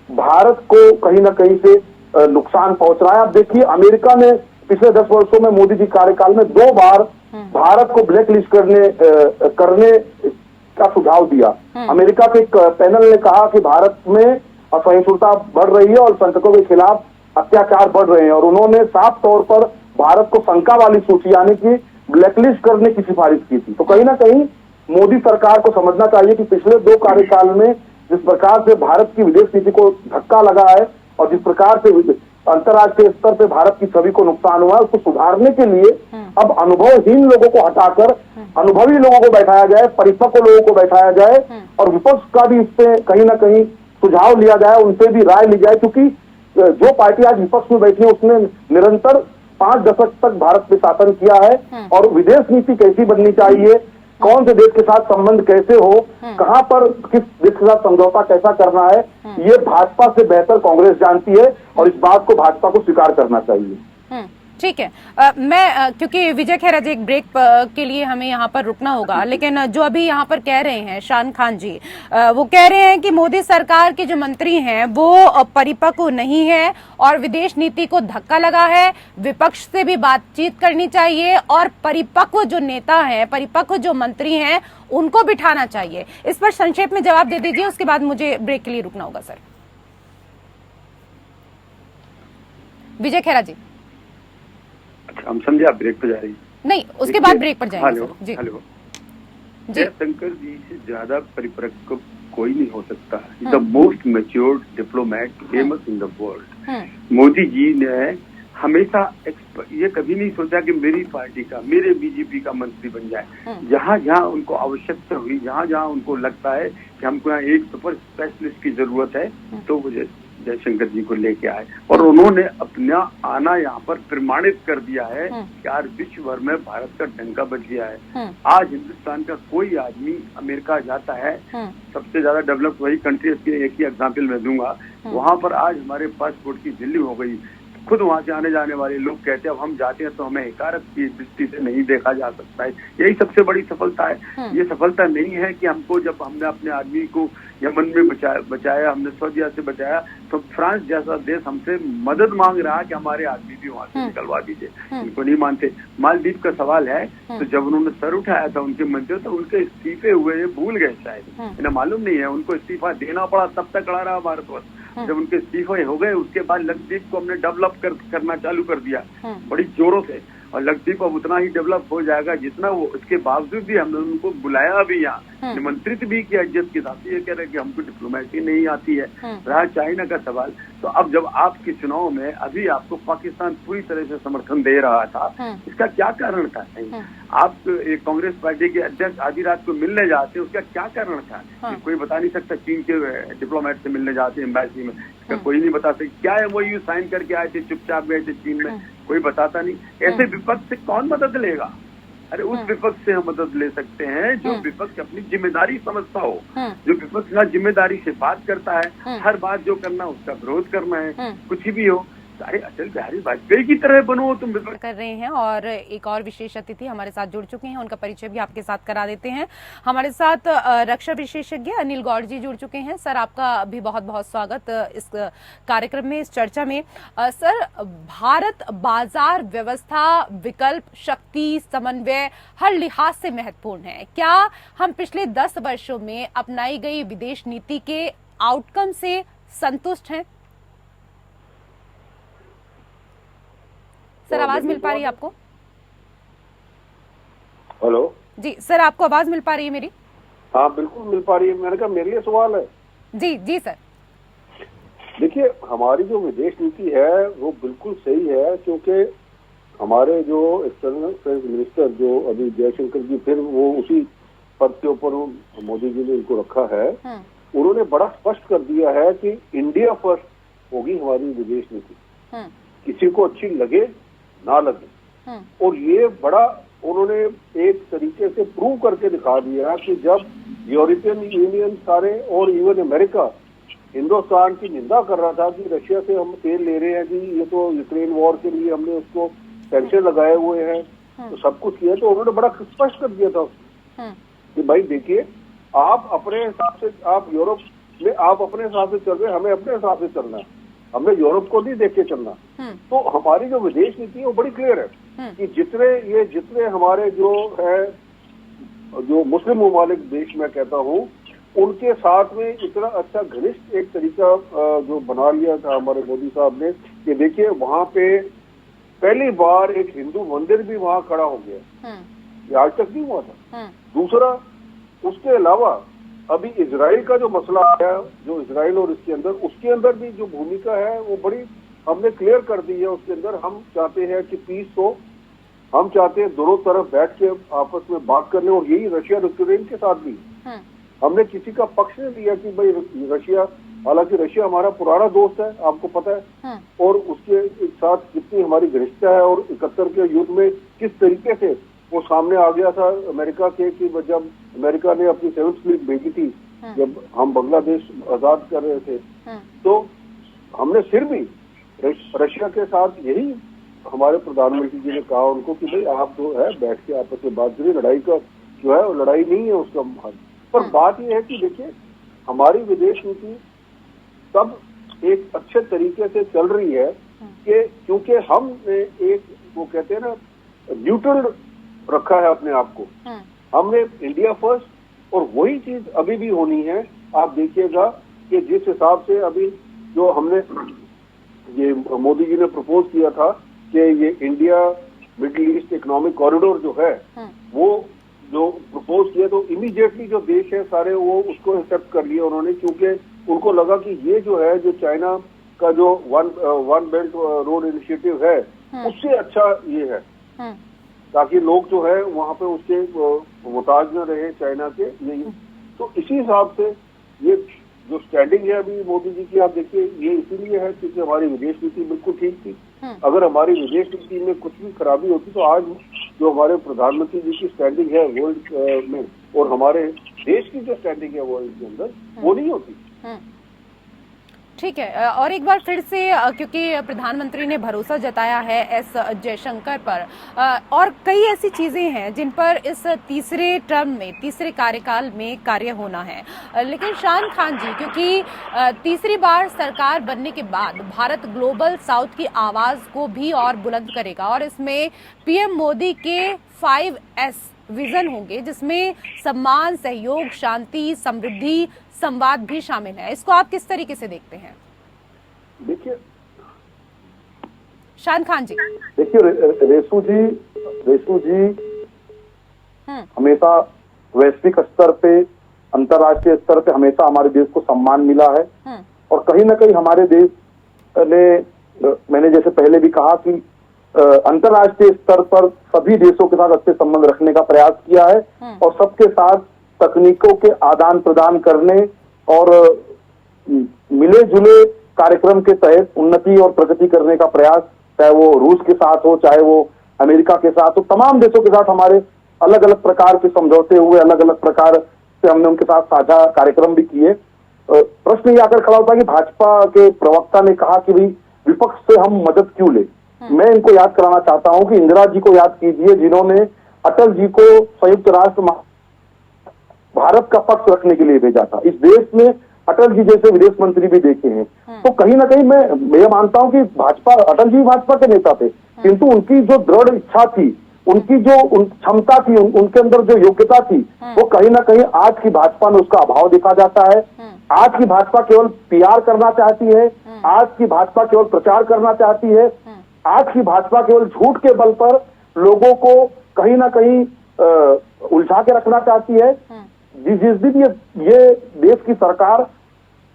भारत को कहीं ना कहीं से नुकसान पहुंच रहा है। आप देखिए अमेरिका ने पिछले 10 वर्षों में मोदी जी कार्यकाल में 2 बार भारत को ब्लैक लिस्ट करने का सुझाव दिया। अमेरिका के एक पैनल ने कहा कि भारत में असहिष्णुता बढ़ रही है और संकटों के खिलाफ अत्याचार बढ़ रहे हैं, और उन्होंने साफ तौर पर भारत को शंका वाली सूची यानी कि ब्लैकलिस्ट करने की सिफारिश की थी। तो कहीं ना कहीं मोदी सरकार को समझना चाहिए कि पिछले 2 कार्यकाल में जिस प्रकार से भारत की विदेश नीति को धक्का लगा है और जिस प्रकार से अंतर्राष्ट्रीय स्तर पे भारत की छवि को नुकसान हुआ है, उसको सुधारने के लिए अब अनुभवहीन लोगों को हटाकर अनुभवी लोगों को बैठाया जाए, परिपक्व लोगों को बैठाया जाए, और विपक्ष का भी इससे कहीं ना कहीं सुझाव लिया जाए, उनसे भी राय ली जाए। क्योंकि जो पार्टी आज विपक्ष में बैठी है उसने निरंतर 5 दशक तक भारत पे शासन किया है, और विदेश नीति कैसी बननी चाहिए, कौन से देश के साथ संबंध कैसे हो, कहां पर किस देश के साथ समझौता कैसा करना है, ये भाजपा से बेहतर कांग्रेस जानती है, और इस बात को भाजपा को स्वीकार करना चाहिए। ठीक है। मैं क्योंकि विजय खेरा जी एक ब्रेक के लिए हमें यहाँ पर रुकना होगा, लेकिन जो अभी यहाँ पर कह रहे हैं शान खान जी, वो कह रहे हैं कि मोदी सरकार के जो मंत्री हैं वो परिपक्व नहीं है और विदेश नीति को धक्का लगा है, विपक्ष से भी बातचीत करनी चाहिए और परिपक्व जो नेता हैं, परिपक्व जो मंत्री हैं, उनको बिठाना चाहिए। इस पर संक्षेप में जवाब दे दीजिए, उसके बाद मुझे ब्रेक के लिए रुकना होगा। सर विजय खेरा जी। अच्छा, हम समझे आप ब्रेक पर जा रही हैं। नहीं, उसके बाद ब्रेक पर जाएंगे। हेलो, जयशंकर जी से ज्यादा परिपक्व कोई नहीं हो सकता। The most matured diplomat famous in the world. Modi ji ने हमेशा ये कभी नहीं सोचा कि मेरी पार्टी का, मेरे बीजेपी का मंत्री बन जाए। जहां जहां उनको आवश्यकता हुई, जहां जहां उनको लगता है कि हमको यहाँ एक सुपर स्पेशलिस्ट की जरूरत है, तो वो जयशंकर जी को लेके आए, और उन्होंने अपना आना यहाँ पर प्रमाणित कर दिया है कि आज विश्व भर में भारत का डंका बज गया है। आज हिंदुस्तान का कोई आदमी अमेरिका जाता है, सबसे ज्यादा डेवलप्ड वही कंट्री, इसके एक ही एग्जाम्पल मैं दूंगा, वहां पर आज हमारे पासपोर्ट की दिल्ली हो गई। खुद वहां से आने जाने वाले लोग कहते हैं अब हम जाते हैं तो हमें हिकारत की दृष्टि से नहीं देखा जा सकता है। यही सबसे बड़ी सफलता है। ये सफलता नहीं है कि हमको, जब हमने अपने आदमी को यमन में बचाया, हमने सऊदीया से बचाया, तो फ्रांस जैसा देश हमसे मदद मांग रहा है कि हमारे आदमी भी वहां से निकलवा दीजिए। इनको नहीं मानते। मालदीव का सवाल है, तो जब उन्होंने सर उठाया था उनके मंत्री, तो उनके इस्तीफे हुए भूल गए शायद, इन्हें मालूम नहीं है। उनको इस्तीफा देना पड़ा, तब तक अड़ा रहा भारतवर्ष। जब उनके इस्तीफे हो गए उसके बाद लक्षद्वीप को हमने डेवलप करना चालू कर दिया बड़ी जोरों से, और लक्षद्वीप अब उतना ही डेवलप हो जाएगा जितना वो। इसके बावजूद भी हमने उनको बुलाया भी, यहाँ निमंत्रित भी किया इज्जत के साथ। ये कह रहे कि हमको डिप्लोमेसी नहीं आती है। रहा चाइना का सवाल, तो अब जब आपके चुनाव में अभी आपको पाकिस्तान पूरी तरह से समर्थन दे रहा था, इसका क्या कारण था? आप एक कांग्रेस पार्टी के अध्यक्ष आधी रात को मिलने जाते, उसका क्या कारण था? कोई बता नहीं सकता। चीन के डिप्लोमेट से मिलने जाते एम्बेसी में, इसका कोई नहीं बता सकता। क्या MOU साइन करके आए थे, चुपचाप गए थे चीन में, कोई बताता नहीं। ऐसे विपक्ष से कौन मदद लेगा? अरे उस विपक्ष से हम मदद ले सकते हैं जो विपक्ष अपनी जिम्मेदारी समझता हो, जो विपक्ष ना जिम्मेदारी से बात करता है, हर बात जो करना उसका विरोध करना है, कुछ भी हो। अरे अटल बिहारी वाजपेयी की तरह बनो तुम। कर रहे हैं और एक और विशेष अतिथि हमारे साथ जुड़ चुके हैं, उनका परिचय भी आपके साथ करा देते हैं। हमारे साथ रक्षा विशेषज्ञ अनिल गौड़ जी जुड़ चुके हैं। सर, आपका भी बहुत बहुत स्वागत इस कार्यक्रम में, इस चर्चा में। सर, भारत बाजार व्यवस्था विकल्प शक्ति समन्वय हर लिहाज से महत्वपूर्ण है। क्या हम पिछले 10 वर्षों में अपनाई गई विदेश नीति के आउटकम से संतुष्ट हैं? सर, आवाज मिल पा रही है आपको? हेलो जी सर, आपको आवाज मिल पा रही है मेरी? हाँ बिल्कुल मिल पा रही है। मैंने कहा मेरे लिए सवाल है। जी जी सर। देखिए, हमारी जो विदेश नीति है वो बिल्कुल सही है, क्योंकि हमारे जो एक्सटर्नल अफेयर्स मिनिस्टर जो अभी जयशंकर जी, फिर वो उसी पद के ऊपर मोदी जी ने इनको रखा है, उन्होंने बड़ा स्पष्ट कर दिया है कि इंडिया फर्स्ट होगी हमारी विदेश नीति, किसी को अच्छी लगे ना लगे। और ये बड़ा उन्होंने एक तरीके से प्रूव करके दिखा दिया कि जब यूरोपियन यूनियन सारे और इवन अमेरिका हिंदुस्तान की निंदा कर रहा था कि रशिया से हम तेल ले रहे हैं जी, ये तो यूक्रेन वॉर के लिए हमने उसको सैंक्शन लगाए हुए हैं, तो सब कुछ किया, तो उन्होंने बड़ा स्पष्ट कर दिया था कि भाई देखिए, आप अपने हिसाब से, आप यूरोप में आप अपने हिसाब से चल रहे हैं, हमें अपने हिसाब से चलना है, हमने यूरोप को नहीं देख के चलना। तो हमारी जो विदेश नीति है वो बड़ी क्लियर है कि जितने हमारे जो है जो मुस्लिम ममालिक देश में कहता हूँ, उनके साथ में इतना अच्छा घनिष्ठ एक तरीका जो बना लिया था हमारे मोदी साहब ने कि देखिए वहां पे पहली बार एक हिंदू मंदिर भी वहां खड़ा हो गया, ये आज तक नहीं हुआ था। दूसरा, उसके अलावा अभी इजराइल का जो मसला आया, जो इजराइल और इसके अंदर, उसके अंदर भी जो भूमिका है वो बड़ी हमने क्लियर कर दी है। उसके अंदर हम चाहते हैं कि पीस हो, हम चाहते हैं दोनों तरफ बैठ के आपस में बात करने, और यही रशिया यूक्रेन के साथ भी हमने किसी का पक्ष नहीं लिया कि भाई रशिया, हालांकि रशिया हमारा पुराना दोस्त है, आपको पता है, और उसके साथ कितनी हमारी घनिष्ठता है, और 71 के युद्ध में किस तरीके से वो सामने आ गया था अमेरिका के, कि जब अमेरिका ने अपनी 7th फ्लीट भेजी थी, जब हम बांग्लादेश आजाद कर रहे थे, तो हमने फिर भी रशिया के साथ यही हमारे प्रधानमंत्री जी ने कहा उनको कि भाई आप जो है बैठ के आपस में बात करिए, लड़ाई का जो है वो लड़ाई नहीं है उसका हल। पर बात यह है कि देखिए, हमारी विदेश नीति तब एक अच्छे तरीके से चल रही है कि क्योंकि हमने एक, वो कहते हैं ना, न्यूट्रल रखा है अपने आप को, हमने इंडिया फर्स्ट, और वही चीज अभी भी होनी है। आप देखिएगा कि जिस हिसाब से अभी जो हमने ये मोदी जी ने प्रपोज किया था कि ये India middle east economic corridor जो है, वो जो प्रपोज किया, तो इमीडिएटली जो देश है सारे वो उसको एक्सेप्ट कर लिया उन्होंने, क्योंकि उनको लगा कि ये जो है, जो चाइना का जो वन बेल्ट रोड इनिशिएटिव है, उससे अच्छा ये है, ताकि लोग जो है वहां पे उसके मुताज न रहे चाइना के। यही तो इसी हिसाब से ये जो स्टैंडिंग है अभी मोदी जी की, आप देखिए, ये इसीलिए है क्योंकि हमारी विदेश नीति बिल्कुल ठीक थी। अगर हमारी विदेश नीति में कुछ भी खराबी होती तो आज जो हमारे प्रधानमंत्री जी की स्टैंडिंग है वर्ल्ड में, और हमारे देश की जो स्टैंडिंग है वर्ल्ड के अंदर, वो नहीं होती। ठीक है, और एक बार फिर से, क्योंकि प्रधानमंत्री ने भरोसा जताया है एस जयशंकर पर, और कई ऐसी चीजें हैं जिन पर इस तीसरे टर्म में, तीसरे कार्यकाल में कार्य होना है, लेकिन शान खान जी, क्योंकि तीसरी बार सरकार बनने के बाद भारत ग्लोबल साउथ की आवाज को भी और बुलंद करेगा, और इसमें पीएम मोदी के 5S विजन होंगे, जिसमें सम्मान, सहयोग, शांति, समृद्धि, संवाद भी शामिल है। इसको आप किस तरीके से देखते हैं? देखिए शान खान जी, देखिए रेसू जी हमेशा वैश्विक स्तर पे, अंतर्राष्ट्रीय स्तर पे हमेशा हमारे देश को सम्मान मिला है, और कहीं ना कहीं हमारे देश ने, मैंने जैसे पहले भी कहा कि अंतर्राष्ट्रीय स्तर पर सभी देशों के साथ अच्छे संबंध रखने का प्रयास किया है, और सबके साथ तकनीकों के आदान प्रदान करने और मिले जुले कार्यक्रम के तहत उन्नति और प्रगति करने का प्रयास, चाहे वो रूस के साथ हो, चाहे वो अमेरिका के साथ हो, तमाम देशों के साथ हमारे अलग अलग प्रकार के समझौते हुए, अलग अलग प्रकार से हमने उनके साथ साझा कार्यक्रम भी किए। प्रश्न ये आकर खड़ा होता है कि भाजपा के प्रवक्ता ने कहा कि भाई विपक्ष से हम मदद क्यों ले। मैं इनको याद कराना चाहता हूं कि इंदिरा जी को याद कीजिए, जिन्होंने अटल जी को संयुक्त राष्ट्र भारत का पक्ष रखने के लिए भेजा था। इस देश में अटल जी जैसे विदेश मंत्री भी देखे हैं। तो कहीं ना कहीं मैं मानता हूं कि भाजपा, अटल जी भाजपा के नेता थे, किंतु उनकी जो दृढ़ इच्छा थी, उनकी जो क्षमता थी, उनके अंदर जो योग्यता थी, वो कहीं ना कहीं आज की भाजपा में उसका अभाव देखा जाता है। आज की भाजपा केवल पीआर करना चाहती है, आज की भाजपा केवल प्रचार करना चाहती है, आज की भाजपा केवल झूठ के बल पर लोगों को कहीं ना कहीं उलझा के रखना चाहती है। जिस दिन ये देश की सरकार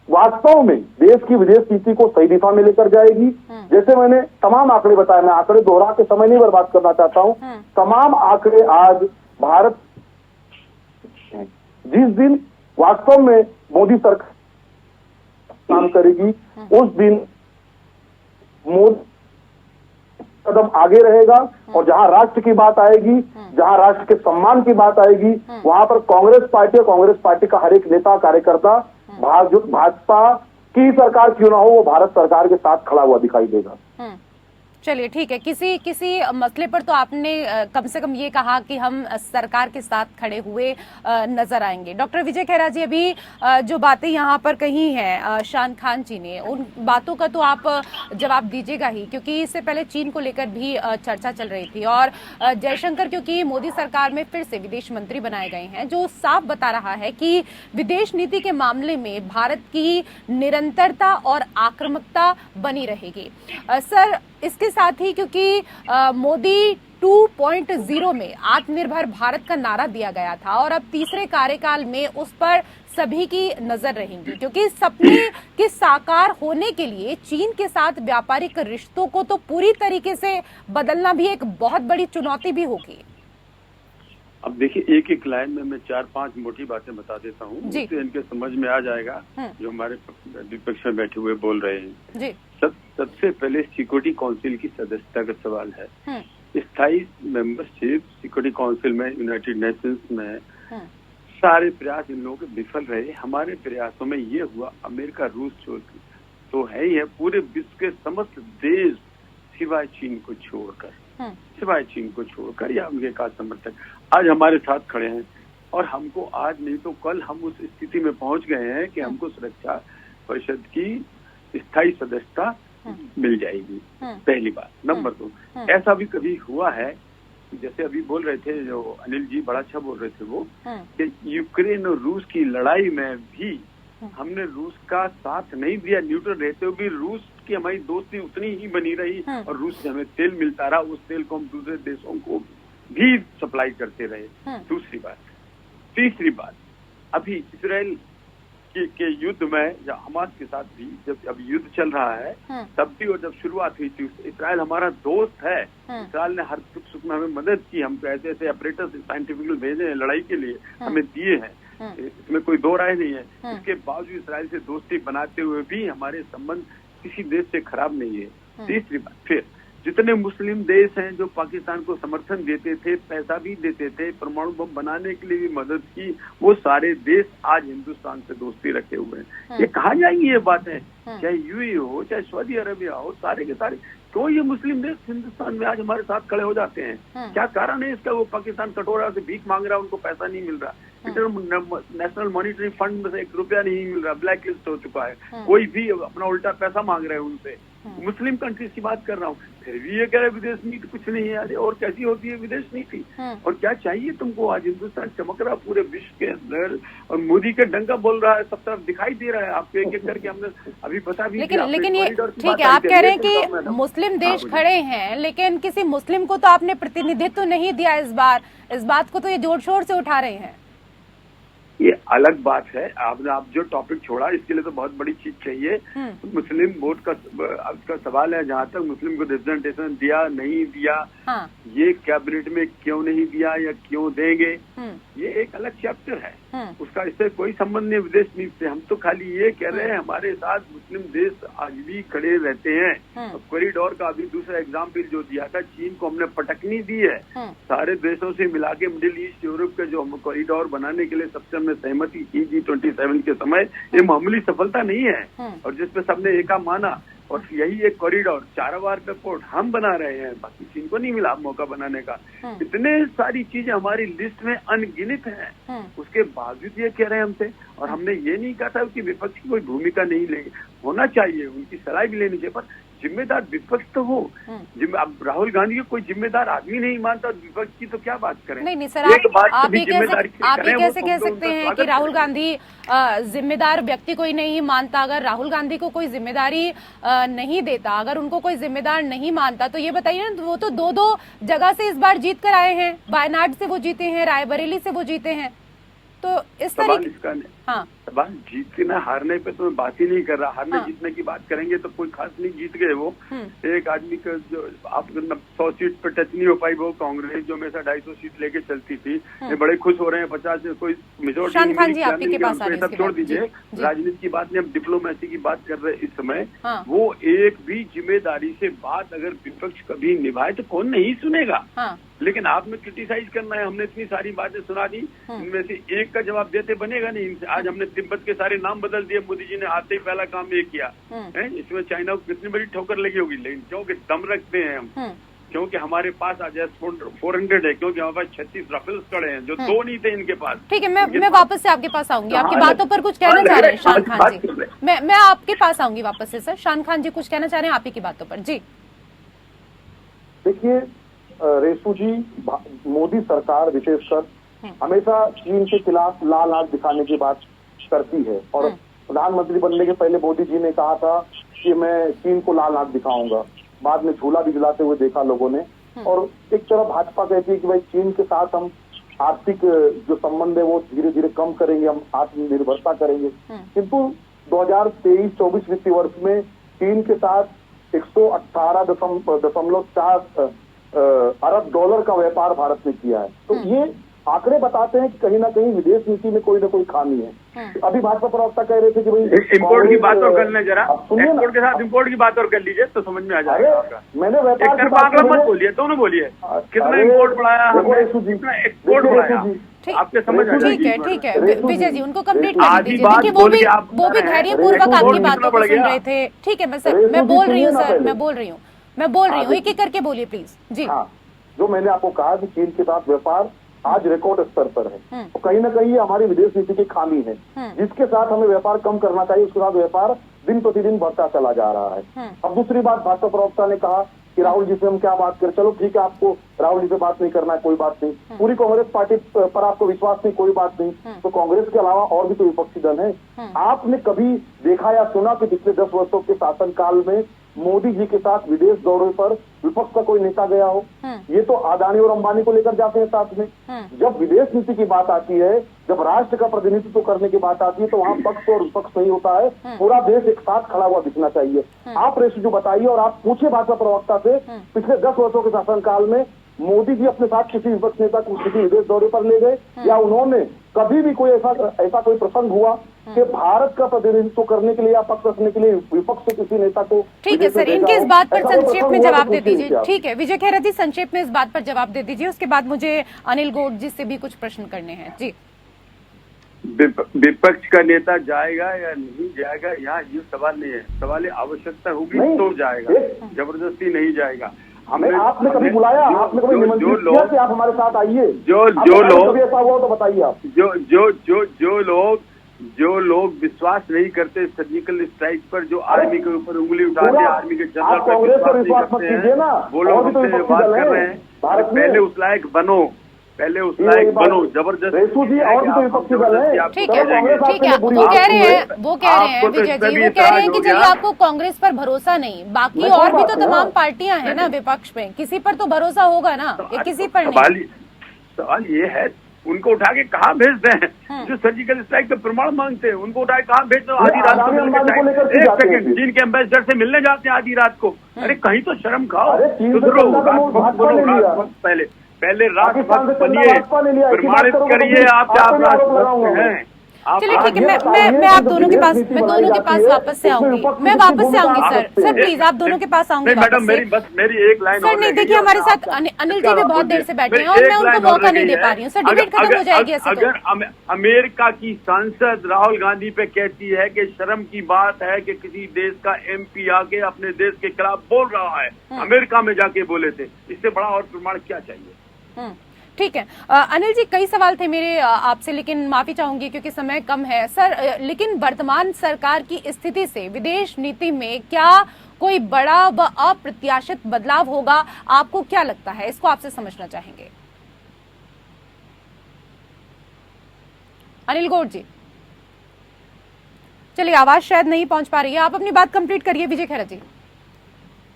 वास्तव में देश की विदेश नीति को सही दिशा में लेकर जाएगी, जैसे मैंने तमाम आंकड़े बताए, मैं आंकड़े दोहरा के समय नहीं बर्बाद करना चाहता हूं, तमाम आंकड़े आज भारत, जिस दिन वास्तव में मोदी सरकार काम करेगी, उस दिन मोदी कदम आगे रहेगा। और जहां राष्ट्र की बात आएगी, जहां राष्ट्र के सम्मान की बात आएगी, वहां पर कांग्रेस पार्टी और कांग्रेस पार्टी का हर एक नेता कार्यकर्ता भाजपा की सरकार क्यों ना हो, वो भारत सरकार के साथ खड़ा हुआ दिखाई देगा। चलिए ठीक है, किसी मसले पर तो आपने कम से कम ये कहा कि हम सरकार के साथ खड़े हुए नजर आएंगे। डॉक्टर विजय खैरा जी, अभी जो बातें यहाँ पर कही हैं शान खान जी ने, उन बातों का तो आप जवाब दीजिएगा ही, क्योंकि इससे पहले चीन को लेकर भी चर्चा चल रही थी। और जयशंकर क्योंकि मोदी सरकार में फिर से विदेश मंत्री बनाए गए हैं, जो साफ बता रहा है कि विदेश नीति के मामले में भारत की निरंतरता और आक्रामकता बनी रहेगी। सर, इसके साथ ही क्योंकि मोदी 2.0 में आत्मनिर्भर भारत का नारा दिया गया था, और अब तीसरे कार्यकाल में उस पर सभी की नजर रहेंगी, क्योंकि सपने के साकार होने के लिए चीन के साथ व्यापारिक रिश्तों को तो पूरी तरीके से बदलना भी एक बहुत बड़ी चुनौती भी होगी। अब देखिए, एक एक लाइन में मैं 4-5 मोटी बातें बता देता हूँ, जिससे इनके समझ में आ जाएगा जो हमारे विपक्ष में बैठे हुए बोल रहे हैं जी। सबसे पहले सिक्योरिटी काउंसिल की सदस्यता का सवाल है। स्थायी मेंबरशिप सिक्योरिटी काउंसिल में, यूनाइटेड नेशंस में सारे प्रयास इन लोगों के विफल रहे। हमारे प्रयासों में ये हुआ, अमेरिका रूस तो है ही है, पूरे विश्व के समस्त देश सिवाय चीन को छोड़कर या उनके का समर्थक आज हमारे साथ खड़े हैं। और हमको आज नहीं तो कल हम उस स्थिति में पहुंच गए हैं कि हमको सुरक्षा परिषद की स्थायी सदस्यता मिल जाएगी, पहली बात। नंबर 2, ऐसा भी कभी हुआ है, जैसे अभी बोल रहे थे जो अनिल जी, बड़ा अच्छा बोल रहे थे वो, कि यूक्रेन और रूस की लड़ाई में भी हमने रूस का साथ नहीं दिया, न्यूट्रल रहते हुए भी रूस की हमारी दोस्ती उतनी ही बनी रही, और रूस से हमें तेल मिलता रहा, उस तेल को हम दूसरे देशों को भी सप्लाई करते रहे। दूसरी बात। तीसरी बात, अभी इसराइल के युद्ध में या हमास के साथ भी जब अभी युद्ध चल रहा है, तब भी और जब शुरुआत हुई थी, इसराइल हमारा दोस्त है। इसराइल ने हर दुख सुख में हमें मदद की, हमको ऐसे ऐसे ऑपरेटर्स साइंटिफिकली भेजे हैं, लड़ाई के लिए हमें दिए हैं, इसमें कोई दो राय नहीं है। इसके बावजूद इसराइल से दोस्ती बनाते हुए भी हमारे संबंध किसी देश से खराब नहीं है। तीसरी बात, फिर जितने मुस्लिम देश हैं जो पाकिस्तान को समर्थन देते थे, पैसा भी देते थे, परमाणु बम बनाने के लिए भी मदद की, वो सारे देश आज हिंदुस्तान से दोस्ती रखे हुए हैं। ये कहाँ जाएंगी ये बातें, चाहे यूएई हो, चाहे सऊदी अरबिया हो, सारे के सारे क्यों ये मुस्लिम देश हिंदुस्तान में आज हमारे साथ खड़े हो जाते हैं? क्या कारण है इसका? वो पाकिस्तान कटोरा से भीख मांग रहा है, उनको पैसा नहीं मिल रहा, नेशनल मॉनिटरी फंड में से 1 रुपया नहीं मिल रहा, ब्लैक लिस्ट हो चुका है, कोई भी अपना उल्टा पैसा मांग रहे हैं उनसे। मुस्लिम कंट्रीज की बात कर रहा हूँ, फिर भी ये कह रहे विदेश नीति कुछ नहीं है। अरे और कैसी होती है विदेश नीति? और क्या चाहिए तुमको? आज हिंदुस्तान चमक रहा पूरे विश्व के अंदर, और मोदी का डंका बोल रहा है, सब तरफ दिखाई दे रहा है आपको, एक एक करके हमने अभी बता भी। लेकिन ये ठीक है, आप कह रहे हैं कि मुस्लिम देश खड़े हैं, लेकिन किसी मुस्लिम को तो आपने प्रतिनिधित्व नहीं दिया इस बार। इस बात को तो ये जोर शोर से उठा रहे हैं। ये अलग बात है। आपने आप जो टॉपिक छोड़ा, इसके लिए तो बहुत बड़ी चीज चाहिए। मुस्लिम वोट का सवाल है, जहाँ तक मुस्लिम को रिप्रेजेंटेशन दिया नहीं दिया, ये कैबिनेट में क्यों नहीं दिया या क्यों देंगे, ये एक अलग चैप्टर है, उसका इससे कोई संबंध नहीं विदेश नीति से। हम तो खाली ये कह रहे हैं हमारे साथ मुस्लिम देश आज भी खड़े रहते हैं। कॉरिडोर का अभी दूसरा एग्जाम्पल जो दिया था, चीन को हमने पटकनी दी है। सारे देशों से मिला के मिडिल ईस्ट यूरोप के जो हम कॉरिडोर बनाने के लिए सबसे हमने सहमति की G27 के समय, ये मामूली सफलता नहीं है, और जिसपे सबने एका माना और यही एक कॉरिडोर चारावार पे पोर्ट हम बना रहे हैं, बाकी चीन को नहीं मिला मौका बनाने का। इतने सारी चीजें हमारी लिस्ट में अनगिनत हैं, उसके बावजूद ये कह रहे हैं हमसे। और हमने ये नहीं कहा था कि विपक्ष की कोई भूमिका नहीं लेंगे, होना चाहिए, उनकी सलाह भी लेनी चाहिए, पर जिम्मेदार विपक्ष तो हो। अब राहुल गांधी को कोई जिम्मेदार आदमी नहीं मानता, विपक्ष की तो क्या बात करें। नहीं सर, आप ये कैसे कह सकते हैं कि राहुल गांधी जिम्मेदार व्यक्ति कोई नहीं मानता? अगर राहुल गांधी को कोई जिम्मेदारी नहीं देता, अगर उनको कोई जिम्मेदार नहीं मानता, तो ये बताइए ना, वो तो दो जगह से इस बार जीत कर आए हैं। वायनाड से वो जीते हैं, रायबरेली से वो जीते हैं, तो इस तरीके। हाँ, बस जीतना हारने पे तो मैं बात ही नहीं कर रहा। हारने जीतने की बात करेंगे तो कोई खास नहीं जीत गए वो। एक आदमी का जो आप 100 सीट पे टच नहीं हो पाई, वो कांग्रेस जो हमेशा 250 सीट लेके चलती थी, ये बड़े खुश हो रहे हैं 50 से कोई मेजोरिटी छोड़ दीजिए। राजनीति की बात नहीं, हम डिप्लोमेसी की बात कर रहे हैं इस समय। वो एक भी जिम्मेदारी से बात अगर विपक्ष कभी निभाए तो कौन नहीं सुनेगा। लेकिन आपने क्रिटिसाइज करना है, हमने इतनी सारी बातें सुना दी, इनमें से एक का जवाब देते बनेगा नहीं। आज हमने तिब्बत के सारे नाम बदल दिए, मोदी जी ने आते ही पहला काम ये किया है। इसमें चाइना को कितनी बड़ी ठोकर लगी होगी, लेकिन क्योंकि दम रखते हैं हम, क्योंकि हमारे पास आज 400 है, क्योंकि हमारे पास 36 राफेल्स खड़े हैं जो 2 नहीं थे इनके पास। ठीक है, मैं वापस से आपके पास आऊंगी। आपकी बातों पर कुछ कहना चाह रहे हैं शान खान जी? मैं आपके पास आऊंगी वापस से सर। शान खान जी कुछ कहना चाह रहे हैं आप ही की बातों पर? जी देखिए रेशु जी, मोदी सरकार विशेषकर हमेशा चीन के खिलाफ लाल आंख दिखाने की बात करती है। और प्रधानमंत्री बनने के पहले मोदी जी ने कहा था कि मैं चीन को लाल आंख दिखाऊंगा, बाद में झूला भी दिलाते हुए देखा लोगों ने। और एक तरफ भाजपा कहती है कि भाई चीन के साथ हम आर्थिक जो संबंध है वो धीरे धीरे कम करेंगे, हम आत्मनिर्भरता करेंगे। किंतु 2023-24 वित्तीय वर्ष में चीन के साथ 118.4 अरब डॉलर का व्यापार भारत ने किया है। तो ये आंकड़े बताते हैं कि कहीं ना कहीं विदेश नीति में कोई ना कोई खामी है। अभी भाजपा प्रवक्ता कह रहे थे कि भाई इम्पोर्ट की बात और कर लें जरा, एक्सपोर्ट के साथ इम्पोर्ट की बात और कर लीजिए तो समझ में आ जाएगा। मैंने व्यापार की बात मत बोलिए, दोनों बोलिए, कितना इम्पोर्ट बढ़ाया हमने, कितना एक्सपोर्ट बढ़ाया, आपके समझ आ जाएगी। ठीक है विजय जी, उनको कंप्लीट कर दीजिए। देखिए वो भी धैर्यपूर्वक आपकी बातों को सुन रहे थे। ठीक है, मैं बोल रही हूँ सर, मैं बोल रही हूँ, एक एक करके बोलिए प्लीज जी। हाँ, जो मैंने आपको कहा कि चीन के साथ व्यापार आज रिकॉर्ड स्तर पर है, तो कहीं ना कहीं ये हमारी विदेश नीति की खामी है। जिसके साथ हमें व्यापार कम करना चाहिए, उसके साथ व्यापार दिन प्रतिदिन बढ़ता चला जा रहा है। अब दूसरी बात, भाजपा प्रवक्ता ने कहा कि राहुल जी से हम क्या बात करें। चलो ठीक है, आपको राहुल जी से बात नहीं करना है, कोई बात नहीं। पूरी कांग्रेस पार्टी पर आपको विश्वास नहीं, कोई बात नहीं। तो कांग्रेस के अलावा और भी तो विपक्षी दल है। आपने कभी देखा या सुना कि पिछले 10 वर्षों के शासनकाल में मोदी जी के साथ विदेश दौरे पर विपक्ष का कोई नेता गया हो? ये तो अदानी और अंबानी को लेकर जाते हैं साथ में। जब विदेश नीति की बात आती है, जब राष्ट्र का प्रतिनिधित्व करने की बात आती है, तो वहाँ पक्ष और विपक्ष नहीं होता है, पूरा देश एक साथ खड़ा हुआ दिखना चाहिए। आप रेशु जो बताइए और आप पूछे भाजपा प्रवक्ता से, पिछले 10 वर्षों के शासनकाल में मोदी जी अपने साथ किसी विपक्ष नेता को किसी विदेश दौरे पर ले गए, या उन्होंने कभी भी कोई ऐसा कोई प्रसंग हुआ कि भारत का प्रतिनिधित्व करने के लिए या पक्ष रखने के लिए विपक्ष से किसी नेता को? ठीक है सर, इनके इस बात पर संक्षेप में जवाब दे दीजिए। ठीक है विजय खेरा जी, संक्षेप में इस बात पर जवाब दे दीजिए, उसके बाद मुझे अनिल गौड़ जी से भी कुछ प्रश्न करने हैं जी। विपक्ष का नेता जाएगा या नहीं जाएगा, यहाँ ये सवाल नहीं है। सवाल आवश्यकता होगी तो जाएगा, जबरदस्ती नहीं जाएगा। आपने कभी बुलाया, आपने कभी निमंत्रित किया कि आप हमारे साथ आइए? जो लोग ऐसा हुआ तो बताइए आप। जो लोग विश्वास नहीं करते सर्जिकल स्ट्राइक पर, जो आर्मी के ऊपर उंगली उठाते हैं, आर्मी के जनरल पर विश्वास नहीं करते हैं, वो लोग हमसे बात कर रहे हैं। पहले उस लायक बनो, जबरदस्ती। रेशु जी और भी तो विपक्षी दल है। ठीक है, वो कह रहे हैं विजय जी, वो कह रहे हैं कि चलिए आपको कांग्रेस पर भरोसा नहीं, बाकी और भी तो तमाम पार्टियां हैं ना विपक्ष में, किसी पर तो भरोसा होगा ना, ये किसी पर नहीं। सवाल ये है, उनको उठा के कहाँ भेज दें? जो सर्जिकल स्ट्राइक के प्रमाण मांगते हैं उनको उठा के कहाँ भेज दो? आधी रात को, एक सेकंड, चीन के एम्बेसडर से मिलने जाते हैं आधी रात को। अरे कहीं तो शर्म खाओ, सुधरो। पहले राष्ट्रभक्त बनिए, प्रमाणित करिए आप राष्ट्रभक्त हैं। चलिए ठीक है, मैं आप दोनों के पास, मैं दोनों के पास वापस से आऊंगी, मैं वापस से आऊंगी सर प्लीज आप दोनों के पास आऊंगी मैडम मेरी एक लाइन सर। नहीं देखिए, हमारे साथ अनिल जी भी बहुत देर से बैठे हैं और मैं उनको मौका नहीं दे पा रही हूँ सर, डिबेट खत्म हो जाएगी ऐसे। अगर अमेरिका की सांसद राहुल गांधी पे कहती है कि शर्म की बात है कि किसी देश का MP आके अपने देश के खिलाफ बोल रहा है, अमेरिका में जाके बोले थे, इससे बड़ा और प्रमाण क्या चाहिए। ठीक है अनिल जी, कई सवाल थे मेरे आपसे, लेकिन माफी चाहूंगी क्योंकि समय कम है सर। लेकिन वर्तमान सरकार की स्थिति से विदेश नीति में क्या कोई बड़ा व अप्रत्याशित बदलाव होगा? आपको क्या लगता है, इसको आपसे समझना चाहेंगे। अनिल गौड़ जी, चलिए आवाज शायद नहीं पहुंच पा रही है, आप अपनी बात कंप्लीट करिए। विजय खैरा जी,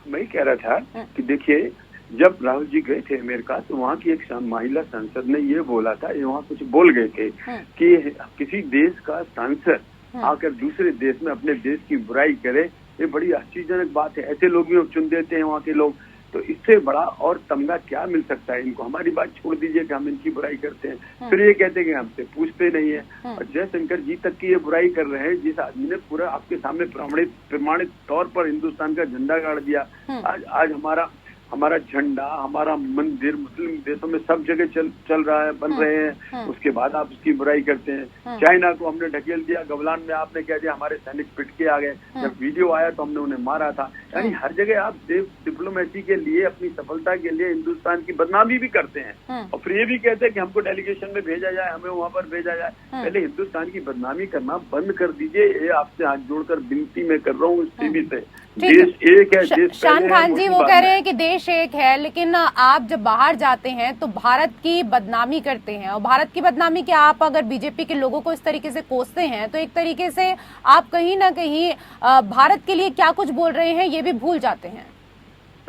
मैं कह रहा था कि देखिए, जब राहुल जी गए थे अमेरिका तो वहाँ की एक महिला सांसद ने ये बोला था, ये वहाँ कुछ बोल गए थे कि किसी देश का सांसद आकर दूसरे देश में अपने देश की बुराई करे, ये बड़ी आश्चर्यजनक बात है। ऐसे लोग भी चुन देते हैं वहाँ के लोग, तो इससे बड़ा और तमगा क्या मिल सकता है इनको। हमारी बात छोड़ दीजिए कि हम इनकी बुराई करते हैं, फिर ये कहते हैं कि हमसे पूछते नहीं है। और जयशंकर जी तक की ये बुराई कर रहे हैं, जिस आदमी ने पूरा आपके सामने प्रमाणित तौर पर हिंदुस्तान का झंडा गाड़ दिया। आज हमारा झंडा, हमारा मंदिर मुस्लिम देशों में सब जगह चल रहा है, बन रहे हैं। उसके बाद आप उसकी बुराई करते हैं। चाइना को हमने ढकेल दिया, गवलान में आपने कह दिया हमारे सैनिक पिट के आ गए, जब वीडियो आया तो हमने उन्हें मारा था। यानी हर जगह आप डिप्लोमेसी के लिए, अपनी सफलता के लिए हिंदुस्तान की बदनामी भी करते हैं और फिर ये भी कहते हैं कि हमको डेलीगेशन में भेजा जाए, हमें वहाँ पर भेजा जाए। पहले हिंदुस्तान की बदनामी करना बंद कर दीजिए, ये आपसे हाथ जोड़कर विनती मैं कर रहा हूँ इस टीवी से। देश एक है, देश शान खान जी वो कह रहे हैं कि देश एक है, लेकिन आप जब बाहर जाते हैं तो भारत की बदनामी करते हैं। और भारत की बदनामी क्या, आप अगर बीजेपी के लोगों को इस तरीके से कोसते हैं तो एक तरीके से आप कहीं ना कहीं भारत के लिए क्या कुछ बोल रहे हैं ये भी भूल जाते हैं।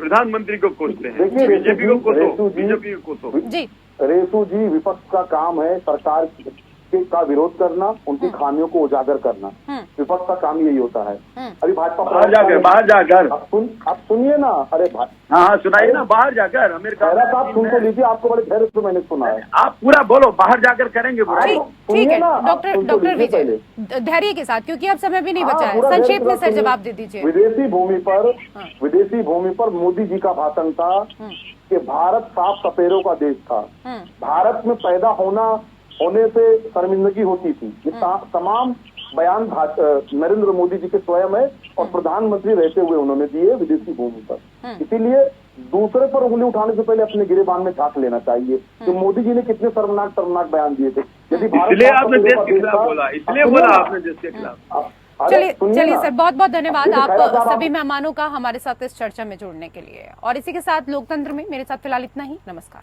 प्रधानमंत्री को कोसते हैं, बीजेपी को कोसो, बीजेपी को कोसो। जी रेसू जी, विपक्ष का काम है सरकार का विरोध करना, उनकी खामियों को उजागर करना। विपक्ष का काम यही होता है। अभी भाजपा बाहर जाकर आप सुनिए ना, अरे हाँ सुनाइए ना, बाहर जाकर अमेरिका आप सुन तो लीजिए, आपको बड़े धैर्य से मैंने सुना है। आप पूरा बोलो, बाहर जाकर करेंगे बुराई। ठीक है डॉक्टर विजय, धैर्य के साथ, क्योंकि अब समय भी नहीं बचा है, संक्षेप में सर जवाब दे दीजिए। विदेशी भूमि पर मोदी जी का भाषण था कि भारत साफ सपेरों का देश था, भारत में पैदा होने से शर्मिंदगी होती थी। ये तमाम बयान नरेंद्र मोदी जी के स्वयं है और प्रधानमंत्री रहते हुए उन्होंने दिए विदेशी भूमि पर। इसीलिए दूसरे पर उंगली उठाने से पहले अपने गिरेबान में झांक लेना चाहिए कि मोदी जी ने कितने शर्मनाक बयान दिए थे। यदि इसलिए आपने देश के खिलाफ बोला, इसलिए बोला आपने देश के खिलाफ। चलिए सर, बहुत बहुत धन्यवाद आप सभी मेहमानों का हमारे साथ इस चर्चा में जुड़ने के लिए। और इसी के साथ लोकतंत्र में मेरे साथ फिलहाल इतना ही। नमस्कार।